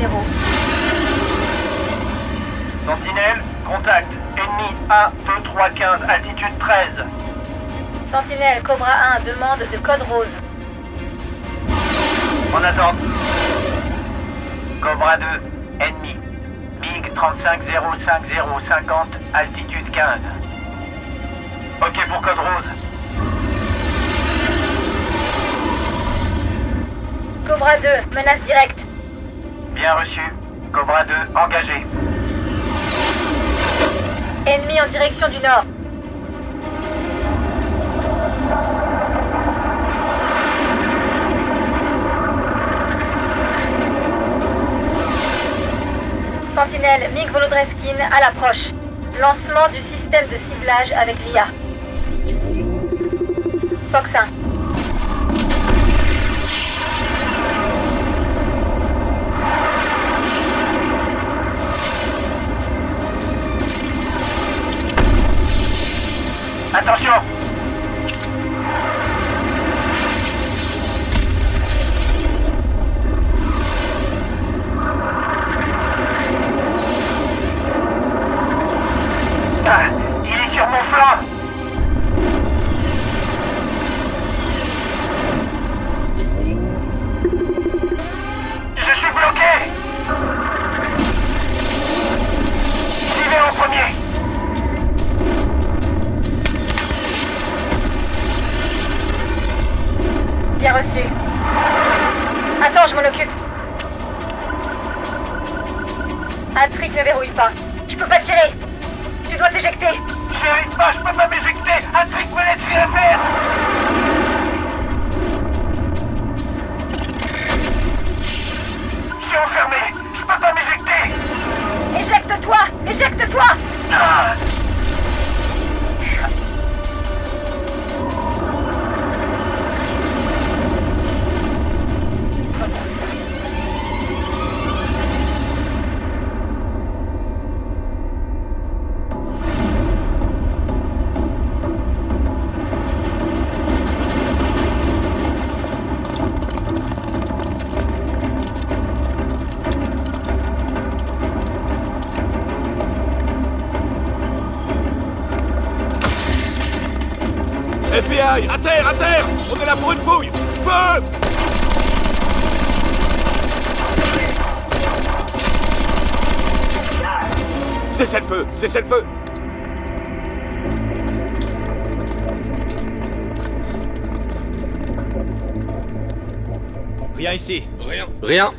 0. Sentinelle, contact. Ennemi 1, 2, 3, 15, altitude 13. Sentinelle, Cobra 1, demande de code rose. En attente. Cobra 2, ennemi. MiG 3505050, altitude 15. Ok pour code rose. Cobra 2, menace directe. Bien reçu. Cobra 2, engagé. Ennemi en direction du nord. Sentinelle, MiG Volodreskin à l'approche. Lancement du système de ciblage avec l'IA. Fox 1. Attention! Ah, il est sur mon flanc! Je suis bloqué! J'y vais en premier! Bien reçu. Attends, je m'en occupe. Patrick ne verrouille pas. Tu peux pas tirer. Tu dois t'éjecter. J'y arrive pas, je peux pas m'éjecter! Un trick me laisse rien faire! Je suis enfermé! Je peux pas m'éjecter! Éjecte-toi. Éjecte-toi. Ah! FBI, à terre, à terre! On est là pour une fouille! Feu! Cessez le feu! Cessez le feu! Rien ici. Rien. Rien.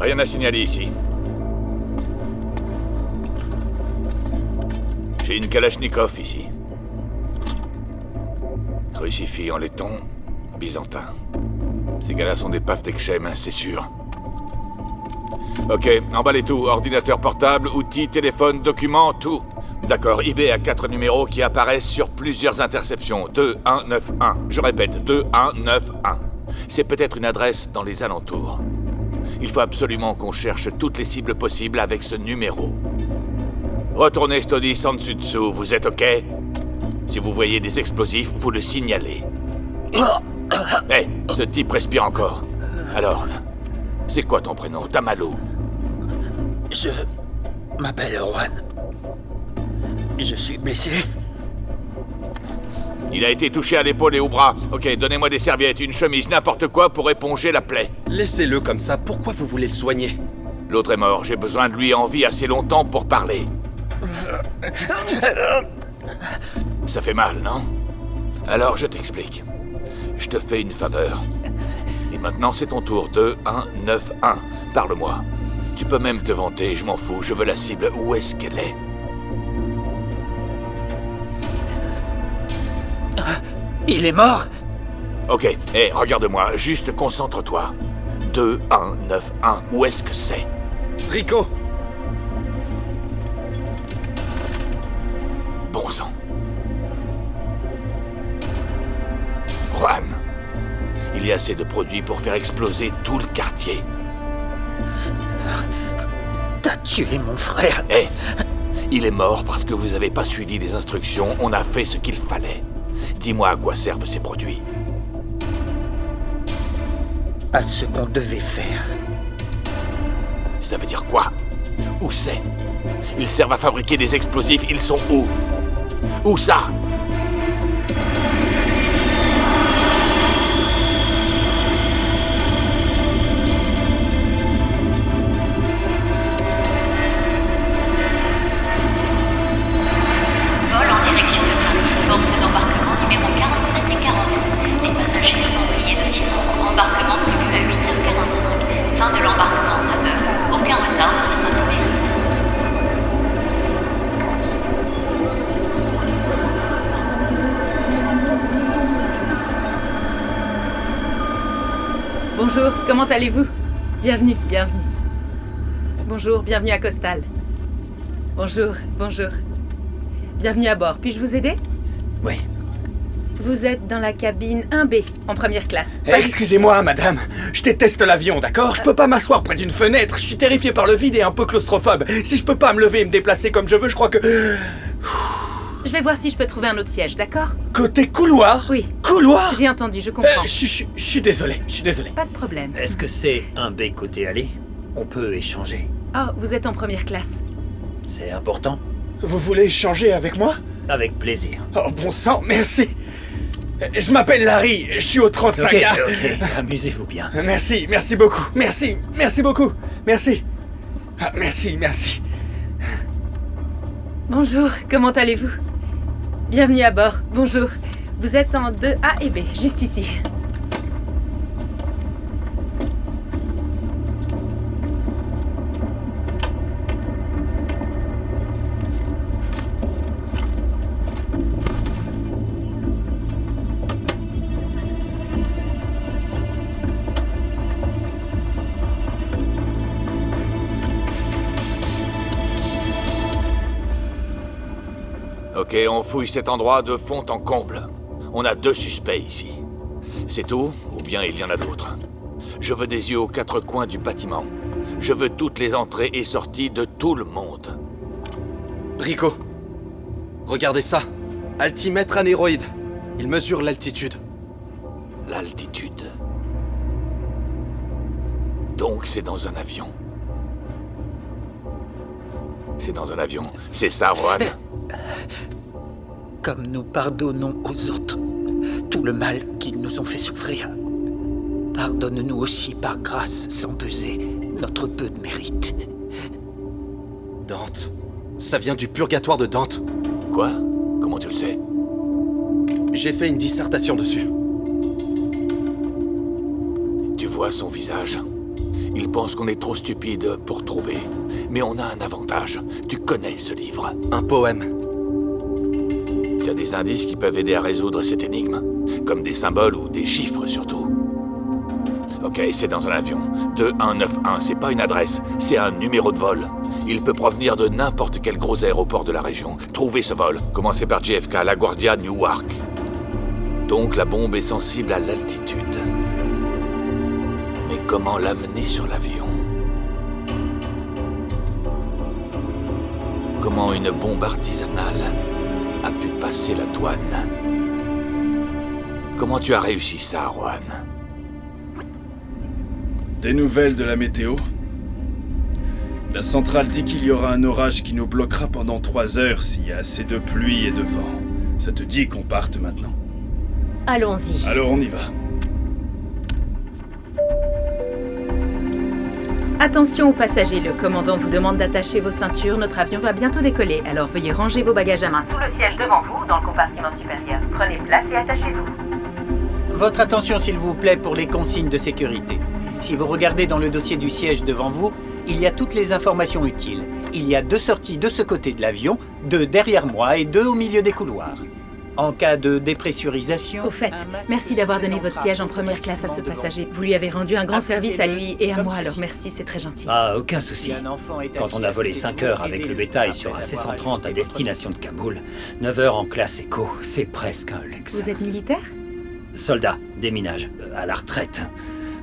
Rien à signaler ici. J'ai une Kalachnikov ici. Crucifix en laiton, byzantin. Ces gars-là sont des Pavtekshem, hein, c'est sûr. Ok, emballez tout. Ordinateur portable, outils, téléphone, documents, tout. D'accord, IB a 4 numéros qui apparaissent sur plusieurs interceptions. 2191. Je répète, 2191. C'est peut-être une adresse dans les alentours. Il faut absolument qu'on cherche toutes les cibles possibles avec ce numéro. Retournez Stody sans dessus-dessous, vous êtes ok? Si vous voyez des explosifs, vous le signalez. Hé, ce type respire encore. Alors, c'est quoi ton prénom? T'as mal où? Je m'appelle Juan. Je suis blessé. Il a été touché à l'épaule et au bras. Ok, donnez-moi des serviettes, une chemise, n'importe quoi pour éponger la plaie. Laissez-le comme ça, pourquoi vous voulez le soigner? L'autre est mort, j'ai besoin de lui en vie assez longtemps pour parler. Ça fait mal, non? Alors je t'explique. Je te fais une faveur. Et maintenant c'est ton tour. 2191. Parle-moi. Tu peux même te vanter, je m'en fous, je veux la cible. Où est-ce qu'elle est? Il est mort? Ok, hé, regarde-moi, juste concentre-toi. 2191, où est-ce que c'est? Rico! Bon sang. Juan, il y a assez de produits pour faire exploser tout le quartier. T'as tué mon frère. Hé, il est mort parce que vous avez pas suivi les instructions, on a fait ce qu'il fallait. Dis-moi à quoi servent ces produits. À ce qu'on devait faire. Ça veut dire quoi? Où c'est? Ils servent à fabriquer des explosifs, ils sont où? Où ça? Vol en direction de Paris, porte d'embarquement numéro 47 et 48. Les passagers sont priés de suivre. Embarquement prévu à 8h45. Fin de l'embarquement à 9h. Aucun retard ne sera donné. Bonjour, comment allez-vous? Bienvenue, bienvenue. Bonjour, bienvenue à Costal. Bonjour, bonjour. Bienvenue à bord, puis-je vous aider? Oui. Vous êtes dans la cabine 1B, en première classe. Excusez-moi, madame. Je déteste l'avion, d'accord? Je peux pas m'asseoir près d'une fenêtre. Je suis terrifié par le vide et un peu claustrophobe. Si je peux pas me lever et me déplacer comme je veux, je crois que... Je vais voir si je peux trouver un autre siège, d'accord? Côté couloir? Oui. Couloir? J'ai entendu, je comprends. Je suis désolé, je suis désolé. Pas de problème. Est-ce que c'est un B côté allée? On peut échanger. Oh, vous êtes en première classe. C'est important? Vous voulez échanger avec moi? Avec plaisir. Oh, bon sang, merci. Je m'appelle Larry, je suis au 35A. Ok, amusez-vous bien. Merci beaucoup. Merci beaucoup. Merci. Ah, merci. Bonjour, comment allez-vous? Bienvenue à bord, bonjour. Vous êtes en 2A et B, juste ici. Ok, on fouille cet endroit de fond en comble. On a 2 suspects ici. C'est tout, ou bien il y en a d'autres? Je veux des yeux aux 4 coins du bâtiment. Je veux toutes les entrées et sorties de tout le monde. Rico, regardez ça. Altimètre anéroïde. Il mesure l'altitude. L'altitude. Donc c'est dans un avion. C'est dans un avion. C'est ça, Juan? Comme nous pardonnons aux autres tout le mal qu'ils nous ont fait souffrir, pardonne-nous aussi par grâce sans peser notre peu de mérite. Dante. Ça vient du purgatoire de Dante. Quoi? Comment tu le sais? J'ai fait une dissertation dessus. Tu vois son visage? Il pense qu'on est trop stupide pour trouver. Mais on a un avantage. Tu connais ce livre. Un poème. Tu as des indices qui peuvent aider à résoudre cette énigme. Comme des symboles ou des chiffres surtout. Ok, c'est dans un avion. 2191, c'est pas une adresse, c'est un numéro de vol. Il peut provenir de n'importe quel gros aéroport de la région. Trouvez ce vol. Commencez par JFK, LaGuardia, Newark. Donc la bombe est sensible à l'altitude. Mais comment l'amener sur l'avion? Comment une bombe artisanale a pu passer la douane? Comment tu as réussi ça, Juan? Des nouvelles de la météo? La centrale dit qu'il y aura un orage qui nous bloquera pendant 3 heures s'il y a assez de pluie et de vent. Ça te dit qu'on parte maintenant? Allons-y. Alors on y va. Attention aux passagers, le commandant vous demande d'attacher vos ceintures. Notre avion va bientôt décoller, alors veuillez ranger vos bagages à main sous le siège devant vous, dans le compartiment supérieur. Prenez place et attachez-vous. Votre attention s'il vous plaît pour les consignes de sécurité. Si vous regardez dans le dossier du siège devant vous, il y a toutes les informations utiles. Il y a 2 sorties de ce côté de l'avion, 2 derrière moi et 2 au milieu des couloirs. En cas de dépressurisation... Au fait, merci d'avoir donné votre siège en première classe à ce passager. Vous lui avez rendu un grand service à lui et à moi, alors merci, c'est très gentil. Ah, aucun souci. Quand on a volé 5 heures avec le bétail sur un C-130 à destination de Kaboul, 9 heures en classe éco, c'est presque un luxe. Vous êtes militaire? Soldat, déminage, à la retraite.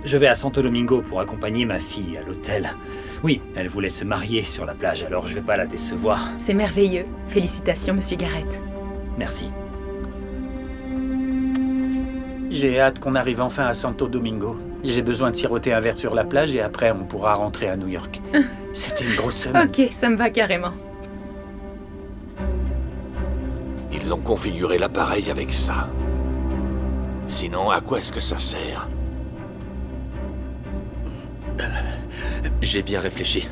Je vais à Santo Domingo pour accompagner ma fille à l'hôtel. Oui, elle voulait se marier sur la plage, alors je vais pas la décevoir. C'est merveilleux. Félicitations, Monsieur Garrett. Merci. J'ai hâte qu'on arrive enfin à Santo Domingo. J'ai besoin de siroter un verre sur la plage et après on pourra rentrer à New York. C'était une grosse semaine. Ok, ça me va carrément. Ils ont configuré l'appareil avec ça. Sinon, à quoi est-ce que ça sert? J'ai bien réfléchi.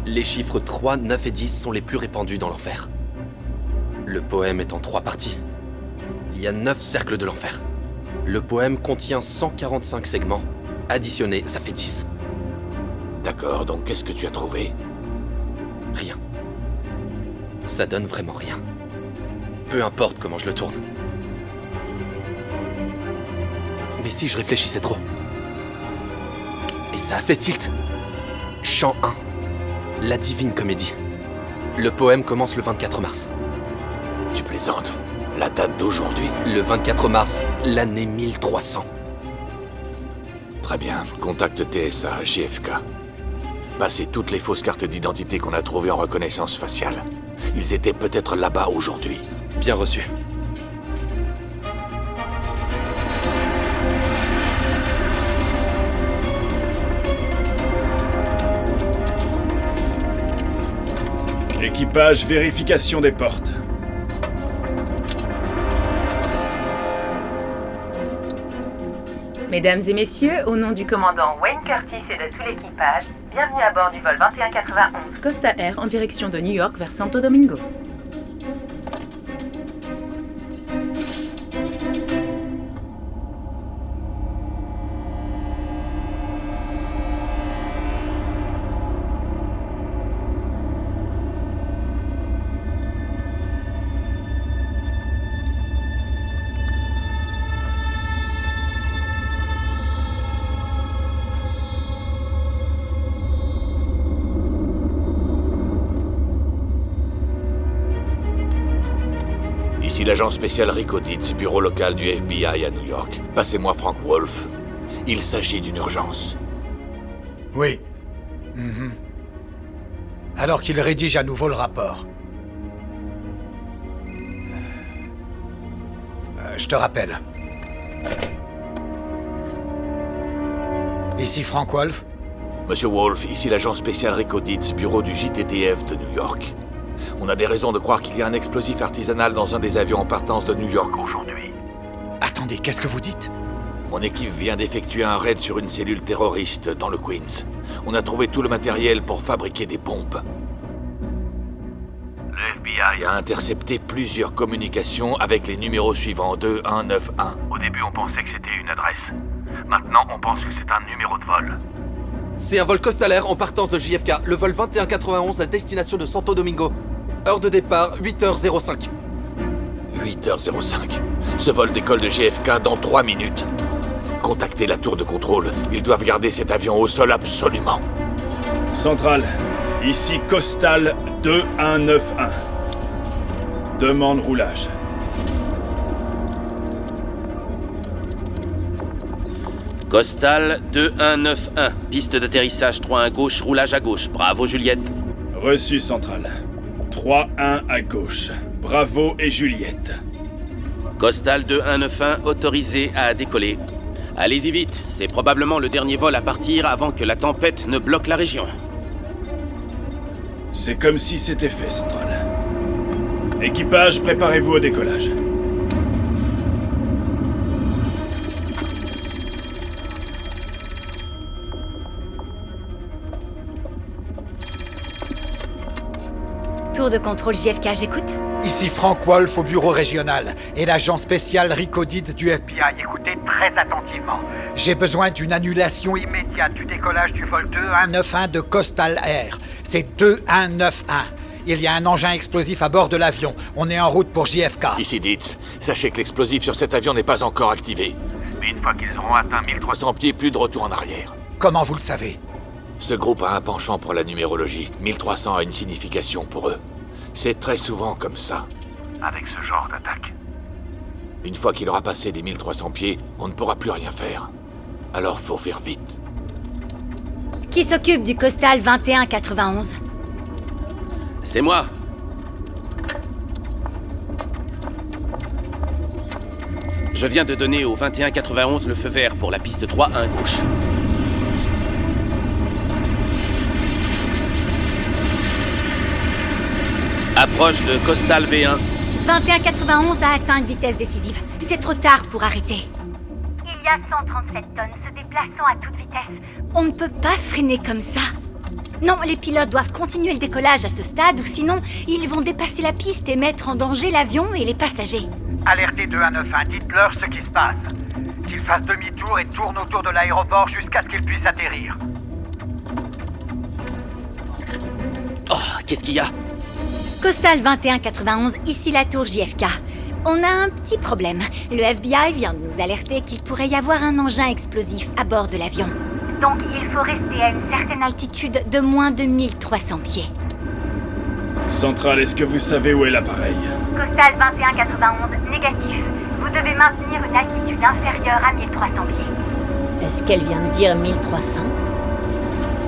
Les chiffres 3, 9 et 10 sont les plus répandus dans l'enfer. Le poème est en 3 parties. Il y a 9 cercles de l'enfer. Le poème contient 145 segments. Additionnés, ça fait 10. D'accord, donc qu'est-ce que tu as trouvé? Rien. Ça donne vraiment rien. Peu importe comment je le tourne. Mais si je réfléchissais trop? Et ça a fait tilt. Chant 1. La Divine Comédie. Le poème commence le 24 mars. Tu plaisantes? La date d'aujourd'hui? Le 24 mars, l'année 1300. Très bien, contacte TSA, JFK. Passez toutes les fausses cartes d'identité qu'on a trouvées en reconnaissance faciale. Ils étaient peut-être là-bas aujourd'hui. Bien reçu. Équipage, vérification des portes. Mesdames et messieurs, au nom du commandant Wayne Curtis et de tout l'équipage, bienvenue à bord du vol 2191. Costa Air en direction de New York vers Santo Domingo. Ici l'agent spécial Rico Ditz, bureau local du FBI à New York. Passez-moi Frank Wolf. Il s'agit d'une urgence. Oui. Alors qu'il rédige à nouveau le rapport. Je te rappelle. Ici Frank Wolf. Monsieur Wolf, ici l'agent spécial Rico Ditz, bureau du JTTF de New York. On a des raisons de croire qu'il y a un explosif artisanal dans un des avions en partance de New York aujourd'hui. Attendez, qu'est-ce que vous dites? Mon équipe vient d'effectuer un raid sur une cellule terroriste dans le Queens. On a trouvé tout le matériel pour fabriquer des bombes. Le FBI a intercepté plusieurs communications avec les numéros suivants 2191. Au début, on pensait que c'était une adresse. Maintenant, on pense que c'est un numéro de vol. C'est un vol Costa Air en partance de JFK, le vol 2191 à destination de Santo Domingo. Heure de départ, 8h05. 8h05. Ce vol décolle de JFK dans 3 minutes. Contactez la tour de contrôle. Ils doivent garder cet avion au sol absolument. Centrale, ici Costal 2191. Demande roulage. Costal 2191. Piste d'atterrissage 3-1 gauche, roulage à gauche. Bravo Juliette. Reçu centrale. 3-1 à gauche. Bravo et Juliette. Costal 2191 autorisé à décoller. Allez-y vite, c'est probablement le dernier vol à partir avant que la tempête ne bloque la région. C'est comme si c'était fait, centrale. Équipage, préparez-vous au décollage. Tour de contrôle JFK, j'écoute. Ici Frank Wolf au bureau régional et l'agent spécial Rico Ditz du FBI. Écoutez très attentivement. J'ai besoin d'une annulation immédiate du décollage du vol 2191 de Coastal Air. C'est 2191. Il y a un engin explosif à bord de l'avion. On est en route pour JFK. Ici Ditz, sachez que l'explosif sur cet avion n'est pas encore activé. Mais une fois qu'ils auront atteint 1300 pieds, plus de retour en arrière. Comment vous le savez? Ce groupe a un penchant pour la numérologie. 1300 a une signification pour eux. C'est très souvent comme ça. Avec ce genre d'attaque. Une fois qu'il aura passé les 1300 pieds, on ne pourra plus rien faire. Alors faut faire vite. Qui s'occupe du Costal 2191? C'est moi. Je viens de donner au 2191 le feu vert pour la piste 3-1 gauche. Approche de Costal V1. 2191 a atteint une vitesse décisive. C'est trop tard pour arrêter. Il y a 137 tonnes se déplaçant à toute vitesse. On ne peut pas freiner comme ça. Non, les pilotes doivent continuer le décollage à ce stade ou sinon, ils vont dépasser la piste et mettre en danger l'avion et les passagers. Alertez 2191, dites-leur ce qui se passe. Qu'ils fassent demi-tour et tournent autour de l'aéroport jusqu'à ce qu'ils puissent atterrir. Oh, qu'est-ce qu'il y a? Costal 2191, ici la tour JFK. On a un petit problème. Le FBI vient de nous alerter qu'il pourrait y avoir un engin explosif à bord de l'avion. Donc il faut rester à une certaine Altitude de moins de 1300 pieds. Centrale, est-ce que vous savez où est l'appareil? Costal 2191, négatif. Vous devez maintenir une altitude inférieure à 1300 pieds. Est-ce qu'elle vient de dire 1300?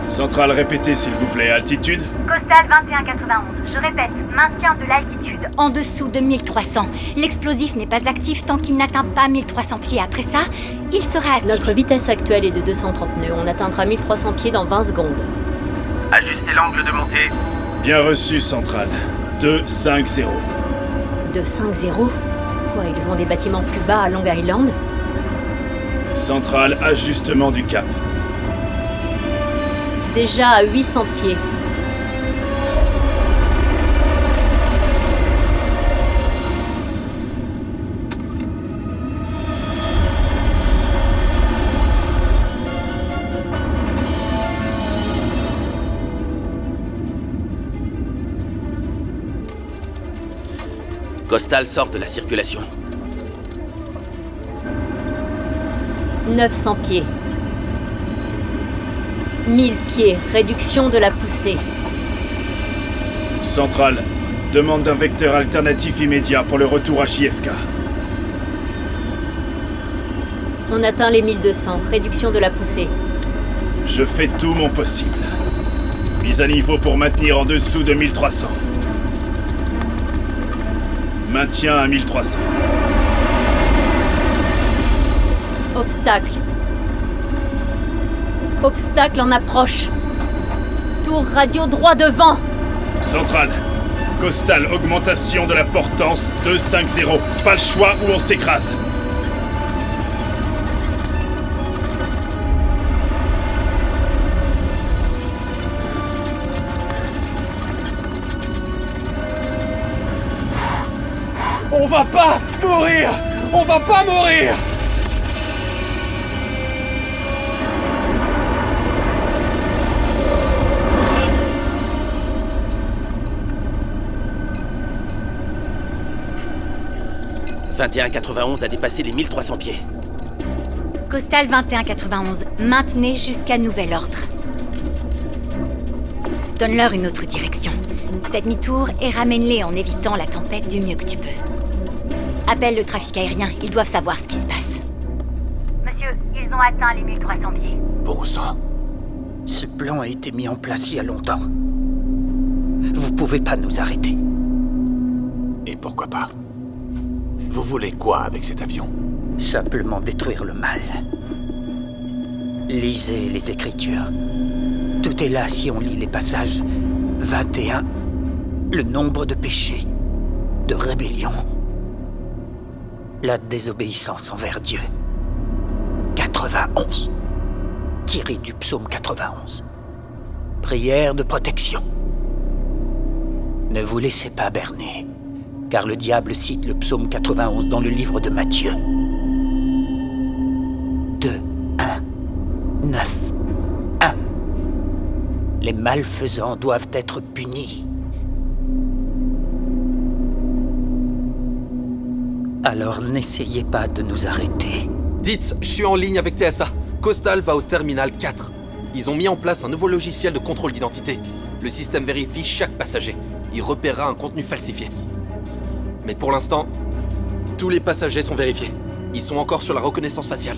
Centrale, répétez s'il vous plaît, altitude? Costal 2191, je répète, maintien de l'altitude. En dessous de 1300. L'explosif n'est pas actif tant qu'il n'atteint pas 1300 pieds. Après ça, il sera actif. Notre vitesse actuelle est de 230 nœuds. On atteindra 1300 pieds dans 20 secondes. Ajustez l'angle de montée. Bien reçu, Centrale. 250. 250? Quoi, ils ont des bâtiments plus bas à Long Island? Centrale, ajustement du cap. Déjà à 800 pieds. Costal sort de la circulation. 900 pieds. 1000 pieds, réduction de la poussée. Centrale, demande d'un vecteur alternatif immédiat pour le retour à JFK. On atteint les 1200, réduction de la poussée. Je fais tout mon possible. Mise à niveau pour maintenir en dessous de 1300. Maintien à 1300. Obstacle. Obstacle en approche. Tour radio droit devant. Centrale. Costal, augmentation de la portance 250. Pas le choix ou on s'écrase. On va pas mourir! On va pas mourir! « 2191 a dépassé les 1300 pieds. Costal 2191, maintenez jusqu'à nouvel ordre. Donne-leur une autre direction. Fais demi-tour et ramène-les en évitant la tempête du mieux que tu peux. Appelle le trafic aérien, ils doivent savoir ce qui se passe. Monsieur, ils ont atteint les 1300 pieds. Bon sang. Ce plan a été mis en place il y a longtemps. Vous pouvez pas nous arrêter. Et pourquoi pas? Vous voulez quoi avec cet avion? Simplement détruire le mal. Lisez les Écritures. Tout est là si on lit les passages 21. Le nombre de péchés, de rébellion, la désobéissance envers Dieu. 91. Tiré du psaume 91. Prière de protection. Ne vous laissez pas berner, car le diable cite le psaume 91 dans le livre de Matthieu. 2, 1, 9, 1. Les malfaisants doivent être punis. Alors n'essayez pas de nous arrêter. Dites, je suis en ligne avec TSA. Costal va au terminal 4. Ils ont mis en place un nouveau logiciel de contrôle d'identité. Le système vérifie chaque passager. Il repérera un contenu falsifié. Mais pour l'instant, tous les passagers sont vérifiés. Ils sont encore sur la reconnaissance faciale.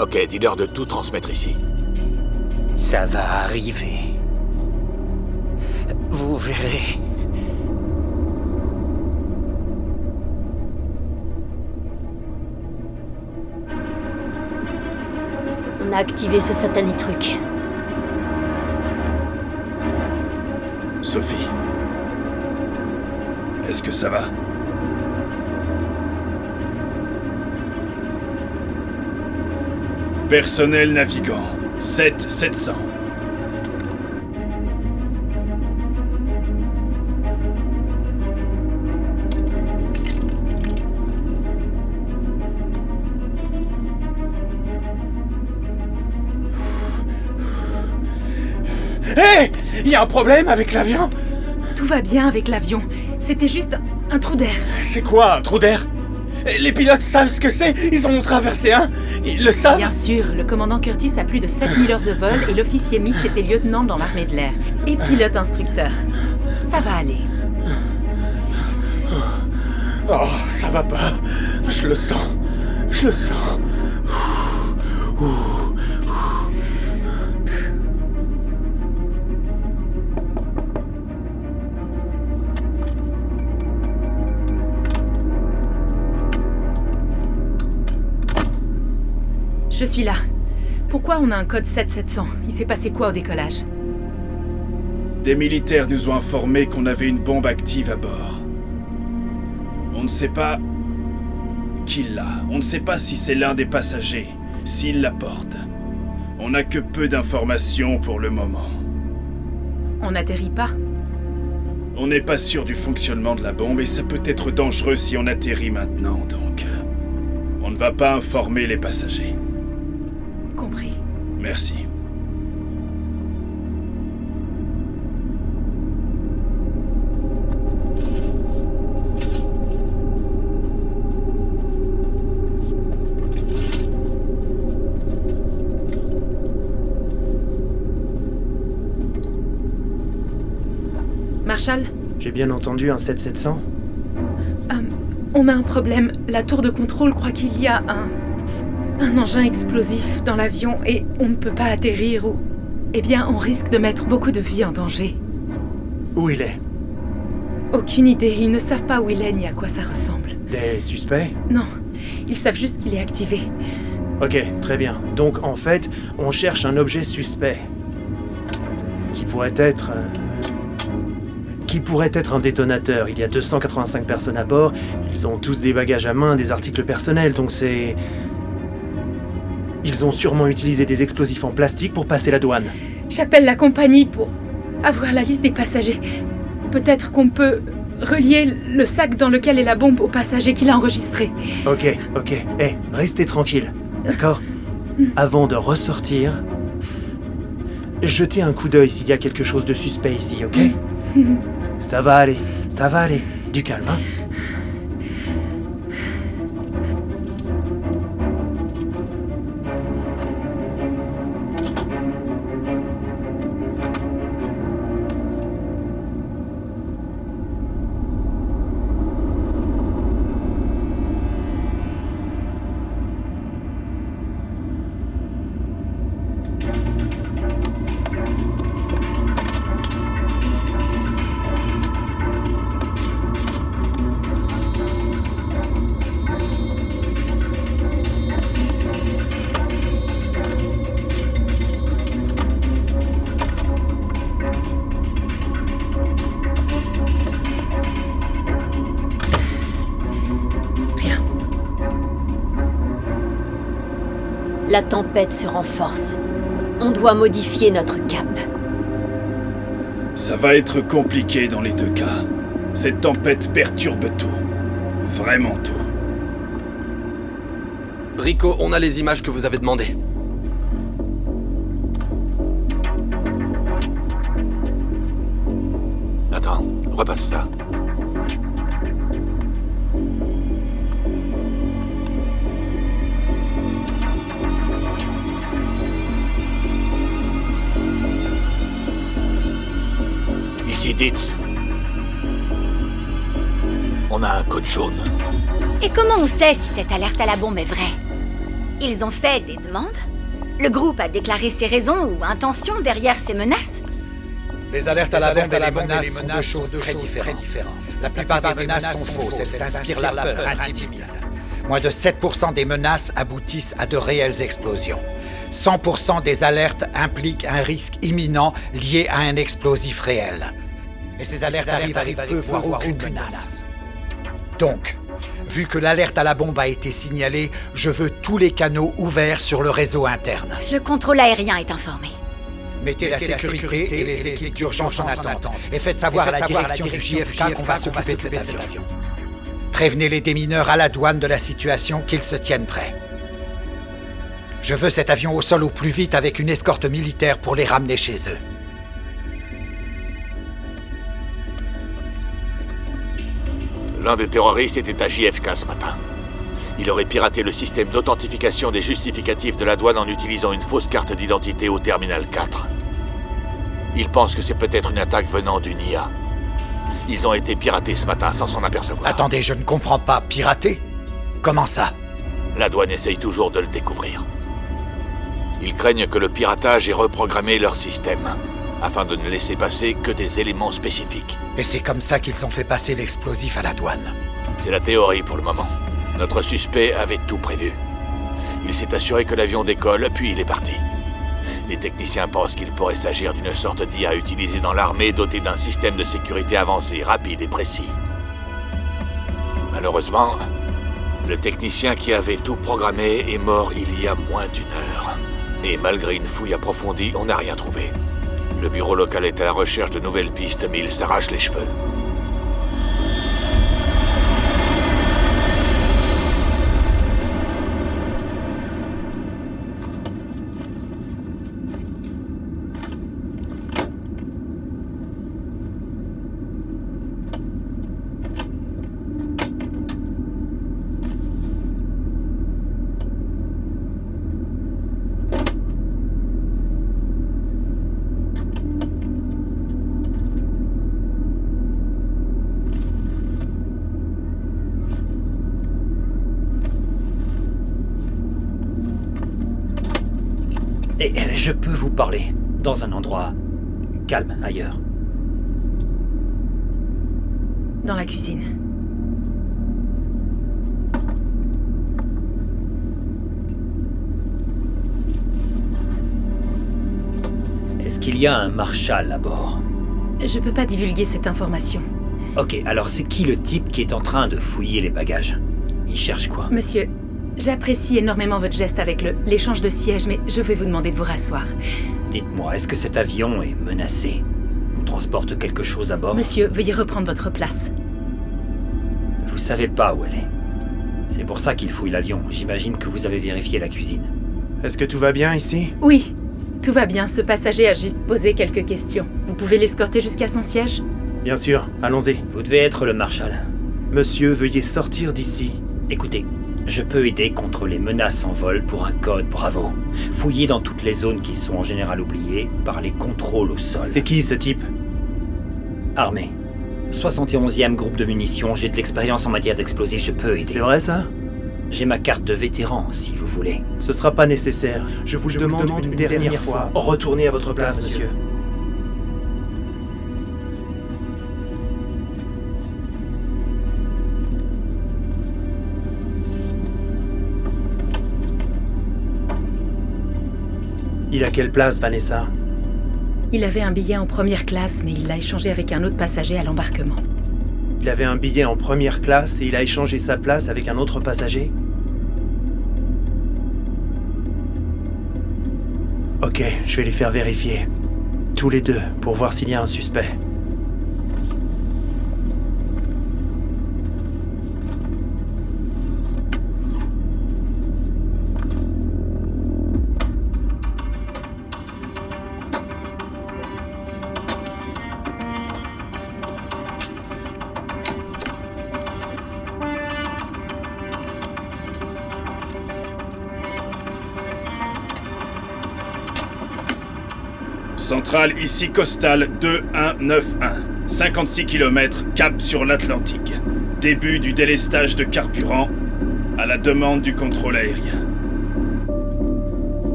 Ok, dis-leur de tout transmettre ici. Ça va arriver. Vous verrez. On a activé ce satané truc. Sophie. Est-ce que ça va? Personnel navigant, 7-700. Hé! Il y a un problème avec l'avion? Tout va bien avec l'avion. C'était juste un trou d'air. C'est quoi un trou d'air? Les pilotes savent ce que c'est? Ils en ont traversé un? Ils le savent? Bien sûr, le commandant Curtis a plus de 7000 heures de vol et l'officier Mitch était lieutenant dans l'armée de l'air. Et pilote instructeur. Ça va aller. Oh, ça va pas. Je le sens. Je le sens. Je suis là. Pourquoi on a un code 7700? Il s'est passé quoi au décollage? Des militaires nous ont informé qu'on avait une bombe active à bord. On ne sait pas qui l'a. On ne sait pas si c'est l'un des passagers, s'il la porte. On n'a que peu d'informations pour le moment. On n'atterrit pas? On n'est pas sûr du fonctionnement de la bombe et ça peut être dangereux si on atterrit maintenant, donc... on ne va pas informer les passagers. Compris. Merci. Marshall? J'ai bien entendu un 7700? On a un problème. La tour de contrôle croit qu'il y a un engin explosif dans l'avion et on ne peut pas atterrir ou... Eh bien, on risque de mettre beaucoup de vies en danger. Où il est? Aucune idée. Ils ne savent pas où il est ni à quoi ça ressemble. Des suspects? Non. Ils savent juste qu'il est activé. Ok, très bien. Donc, en fait, on cherche un objet suspect. Qui pourrait être un détonateur. Il y a 285 personnes à bord. Ils ont tous des bagages à main, des articles personnels, donc c'est... Ils ont sûrement utilisé des explosifs en plastique pour passer la douane. J'appelle la compagnie pour avoir la liste des passagers. Peut-être qu'on peut relier le sac dans lequel est la bombe au passager qu'il a enregistré. Ok. Restez tranquille, d'accord? Avant de ressortir, jetez un coup d'œil s'il y a quelque chose de suspect ici, ok? Ça va aller. Du calme, hein? La tempête se renforce. On doit modifier notre cap. Ça va être compliqué dans les deux cas. Cette tempête perturbe tout. Vraiment tout. Rico, on a les images que vous avez demandées. Attends, repasse ça. Ici Ditz. On a un code jaune. Et comment on sait si cette alerte à la bombe est vraie? Ils ont fait des demandes? Le groupe a déclaré ses raisons ou intentions derrière ces menaces? Les alertes à la bombe et les menaces sont deux choses très différentes. La plupart des menaces sont fausses, elles inspirent la peur, intimident. Moins de 7% des menaces aboutissent à de réelles explosions. 100% des alertes impliquent un risque imminent lié à un explosif réel. Et ces alertes arrivent avec peu voire aucune menace. Donc, vu que l'alerte à la bombe a été signalée, je veux tous les canaux ouverts sur le réseau interne. Le contrôle aérien est informé. Mettez la sécurité et les équipes d'urgence en attente. Et faites savoir à la direction du JFK qu'on va s'occuper de cet avion. Prévenez les démineurs à la douane de la situation qu'ils se tiennent prêts. Je veux cet avion au sol au plus vite avec une escorte militaire pour les ramener chez eux. L'un des terroristes était à JFK ce matin. Il aurait piraté le système d'authentification des justificatifs de la douane en utilisant une fausse carte d'identité au terminal 4. Il pense que c'est peut-être une attaque venant d'une IA. Ils ont été piratés ce matin sans s'en apercevoir. Attendez, je ne comprends pas. Pirater? Comment ça? La douane essaye toujours de le découvrir. Ils craignent que le piratage ait reprogrammé leur système, afin de ne laisser passer que des éléments spécifiques. Et c'est comme ça qu'ils ont fait passer l'explosif à la douane. C'est la théorie pour le moment. Notre suspect avait tout prévu. Il s'est assuré que l'avion décolle, puis il est parti. Les techniciens pensent qu'il pourrait s'agir d'une sorte d'IA utilisée dans l'armée dotée d'un système de sécurité avancé, rapide et précis. Malheureusement, le technicien qui avait tout programmé est mort il y a moins d'1 heure. Et malgré une fouille approfondie, on n'a rien trouvé. Le bureau local est à la recherche de nouvelles pistes, mais il s'arrache les cheveux. Et je peux vous parler dans un endroit calme ailleurs. Dans la cuisine. Est-ce qu'il y a un Marshall à bord? Je peux pas divulguer cette information. Ok, alors c'est qui le type qui est en train de fouiller les bagages? Il cherche quoi? Monsieur, j'apprécie énormément votre geste avec l'échange de sièges, mais je vais vous demander de vous rasseoir. Dites-moi, est-ce que cet avion est menacé? On transporte quelque chose à bord? Monsieur, veuillez reprendre votre place. Vous savez pas où elle est. C'est pour ça qu'il fouille l'avion. J'imagine que vous avez vérifié la cuisine. Est-ce que tout va bien ici? Oui, tout va bien. Ce passager a juste posé quelques questions. Vous pouvez l'escorter jusqu'à son siège? Bien sûr, allons-y. Vous devez être le Marshall. Monsieur, veuillez sortir d'ici. Écoutez, je peux aider contre les menaces en vol pour un code Bravo. Fouiller dans toutes les zones qui sont en général oubliées par les contrôles au sol. C'est qui ce type? Armé. 71e groupe de munitions, j'ai de l'expérience en matière d'explosifs, je peux aider. C'est vrai ça? J'ai ma carte de vétéran, si vous voulez. Ce sera pas nécessaire. Je vous le demande une dernière fois. Retournez à votre place, monsieur. Il a quelle place, Vanessa? Il avait un billet en première classe, mais il l'a échangé avec un autre passager à l'embarquement. Il avait un billet en première classe et il a échangé sa place avec un autre passager? Ok, je vais les faire vérifier. Tous les deux, pour voir s'il y a un suspect. Centrale ici Costal 2191. 56 km, cap sur l'Atlantique. Début du délestage de carburant à la demande du contrôle aérien.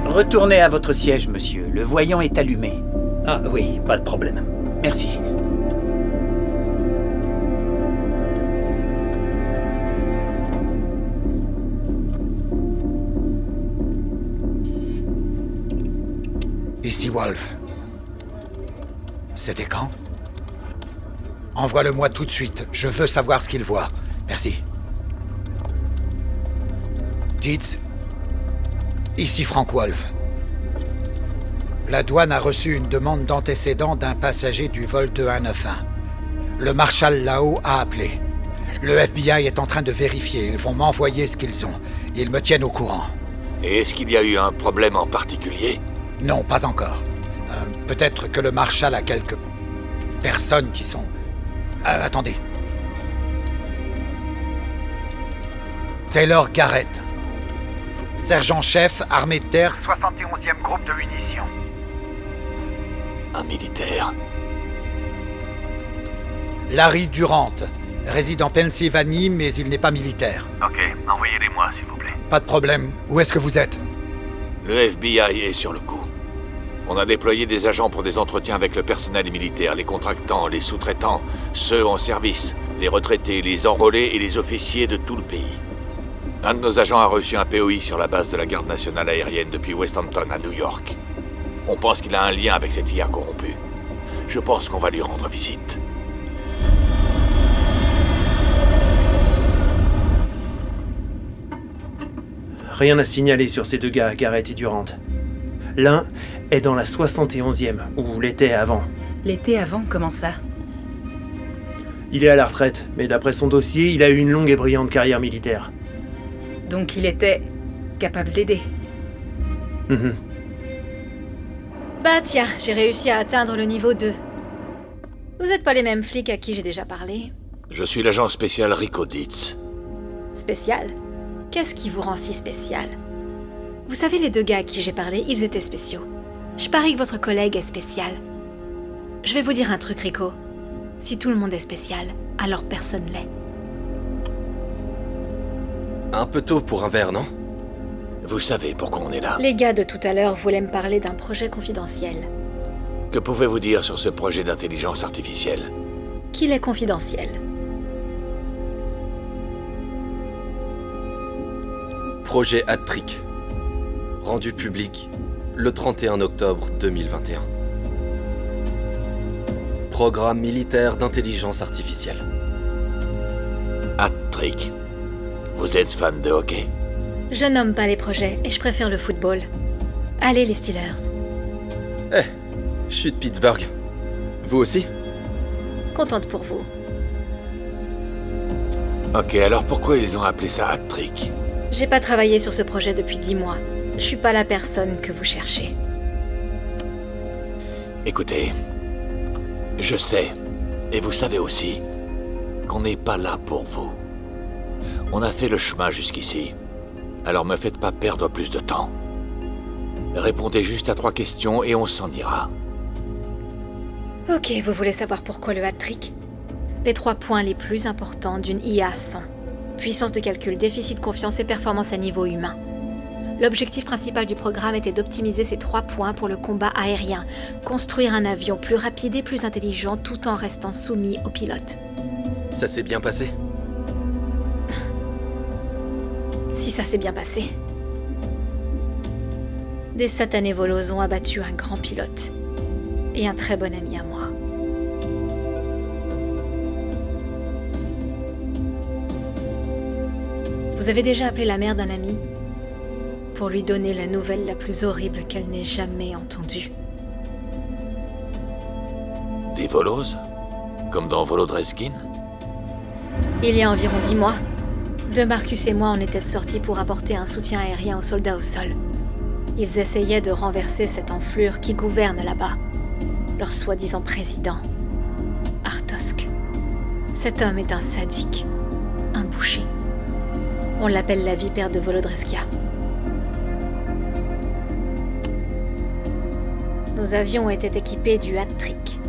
Retournez à votre siège, monsieur. Le voyant est allumé. Ah oui, pas de problème. Merci. Ici Wolf. C'était quand? Envoie-le-moi tout de suite. Je veux savoir ce qu'il voit. Merci. Dites. Ici Frank Wolf. La douane a reçu une demande d'antécédent d'un passager du vol 2191. Le marshal là-haut a appelé. Le FBI est en train de vérifier. Ils vont m'envoyer ce qu'ils ont. Ils me tiennent au courant. Et est-ce qu'il y a eu un problème en particulier? Non, pas encore. Peut-être que le marshal a quelques personnes qui sont... attendez. Taylor Garrett. Sergent-chef, armée de terre... 71e groupe de munitions. Un militaire. Larry Durant. Réside en Pennsylvanie, mais il n'est pas militaire. Ok, envoyez-les-moi, s'il vous plaît. Pas de problème. Où est-ce que vous êtes? Le FBI est sur le coup. On a déployé des agents pour des entretiens avec le personnel militaire, les contractants, les sous-traitants, ceux en service, les retraités, les enrôlés et les officiers de tout le pays. Un de nos agents a reçu un POI sur la base de la garde nationale aérienne depuis West Hampton à New York. On pense qu'il a un lien avec cette IA corrompue. Je pense qu'on va lui rendre visite. Rien à signaler sur ces deux gars, Garrett et Durant. L'un est dans la 71e, où l'était avant. L'été avant, comment ça? Il est à la retraite, mais d'après son dossier, il a eu une longue et brillante carrière militaire. Donc il était capable d'aider. Bah tiens, j'ai réussi à atteindre le niveau 2. Vous êtes pas les mêmes flics à qui j'ai déjà parlé. Je suis l'agent spécial Rico Dietz. Spécial? Qu'est-ce qui vous rend si spécial? Vous savez, les deux gars à qui j'ai parlé, ils étaient spéciaux. Je parie que votre collègue est spécial. Je vais vous dire un truc, Rico. Si tout le monde est spécial, alors personne l'est. Un peu tôt pour un verre, non? Vous savez pourquoi on est là. Les gars de tout à l'heure voulaient me parler d'un projet confidentiel. Que pouvez-vous dire sur ce projet d'intelligence artificielle? Qu'il est confidentiel. Projet Hat-Trick. Rendu public le 31 octobre 2021. Programme militaire d'intelligence artificielle. Hat-Trick. Vous êtes fan de hockey? Je nomme pas les projets et je préfère le football. Allez les Steelers. Je suis de Pittsburgh. Vous aussi? Contente pour vous. Ok, alors pourquoi ils ont appelé ça Hat-Trick? J'ai pas travaillé sur ce projet depuis 10 mois. Je suis pas la personne que vous cherchez. Écoutez, je sais, et vous savez aussi, qu'on n'est pas là pour vous. On a fait le chemin jusqu'ici, alors me faites pas perdre plus de temps. Répondez juste à 3 questions et on s'en ira. Ok, vous voulez savoir pourquoi le hat-trick? Les 3 points les plus importants d'une IA sont puissance de calcul, déficit de confiance et performance à niveau humain. L'objectif principal du programme était d'optimiser ces 3 points pour le combat aérien, construire un avion plus rapide et plus intelligent tout en restant soumis au pilote. Ça s'est bien passé? Si ça s'est bien passé. Des satanés volos ont abattu un grand pilote et un très bon ami à moi. Vous avez déjà appelé la mère d'un ami pour lui donner la nouvelle la plus horrible qu'elle n'ait jamais entendue. Des volos? Comme dans Volodreskin? Il y a environ 10 mois, De Marcus et moi en étions sortis pour apporter un soutien aérien aux soldats au sol. Ils essayaient de renverser cette enflure qui gouverne là-bas, leur soi-disant président, Artosk. Cet homme est un sadique, un boucher. On l'appelle la vipère de Volodreskia. Nos avions étaient équipés du hat-trick.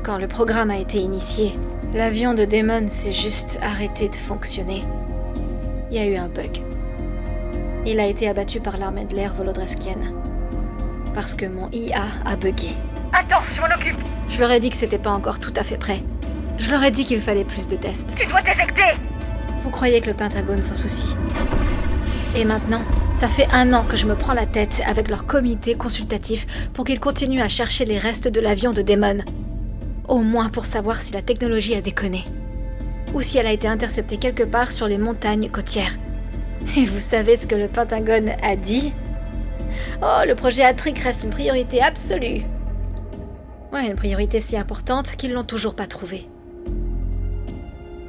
Quand le programme a été initié, l'avion de Damon s'est juste arrêté de fonctionner. Il y a eu un bug. Il a été abattu par l'armée de l'air volodreskienne. Parce que mon IA a bugué. Attends, je m'en occupe. Je leur ai dit que c'était pas encore tout à fait prêt. Je leur ai dit qu'il fallait plus de tests. Tu dois t'éjecter. Vous croyez que le Pentagone s'en soucie? Et maintenant, Ça fait 1 an que je me prends la tête avec leur comité consultatif pour qu'ils continuent à chercher les restes de l'avion de Damon. Au moins pour savoir si la technologie a déconné. Ou si elle a été interceptée quelque part sur les montagnes côtières. Et vous savez ce que le Pentagone a dit ? Oh, le projet Atric reste une priorité absolue. Ouais, une priorité si importante qu'ils l'ont toujours pas trouvée.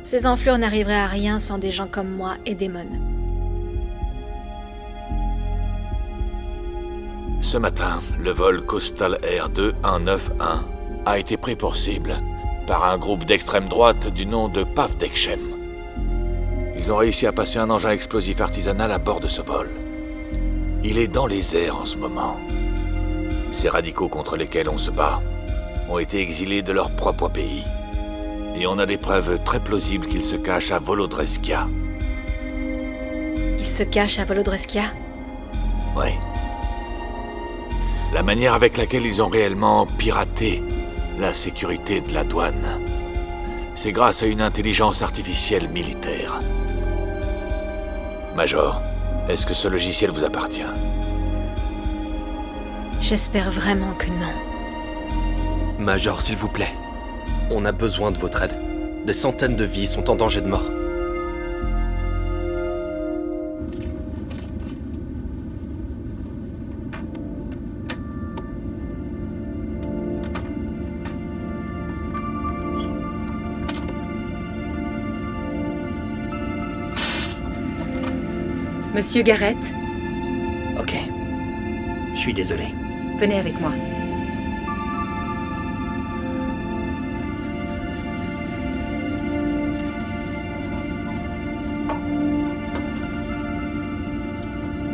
Ces enflures n'arriveraient à rien sans des gens comme moi et Damon. Ce matin, le vol Coastal Air 2191 a été pris pour cible par un groupe d'extrême droite du nom de PAF d'Ekchem. Ils ont réussi à passer un engin explosif artisanal à bord de ce vol. Il est dans les airs en ce moment. Ces radicaux contre lesquels on se bat ont été exilés de leur propre pays. Et on a des preuves très plausibles qu'ils se cachent à Volodreskia. Ils se cachent à Volodreskia ? Oui. La manière avec laquelle ils ont réellement piraté la sécurité de la douane, c'est grâce à une intelligence artificielle militaire. Major, est-ce que ce logiciel vous appartient ? J'espère vraiment que non. Major, s'il vous plaît. On a besoin de votre aide. Des centaines de vies sont en danger de mort. Monsieur Garrett, Ok. Je suis désolé. venez avec moi.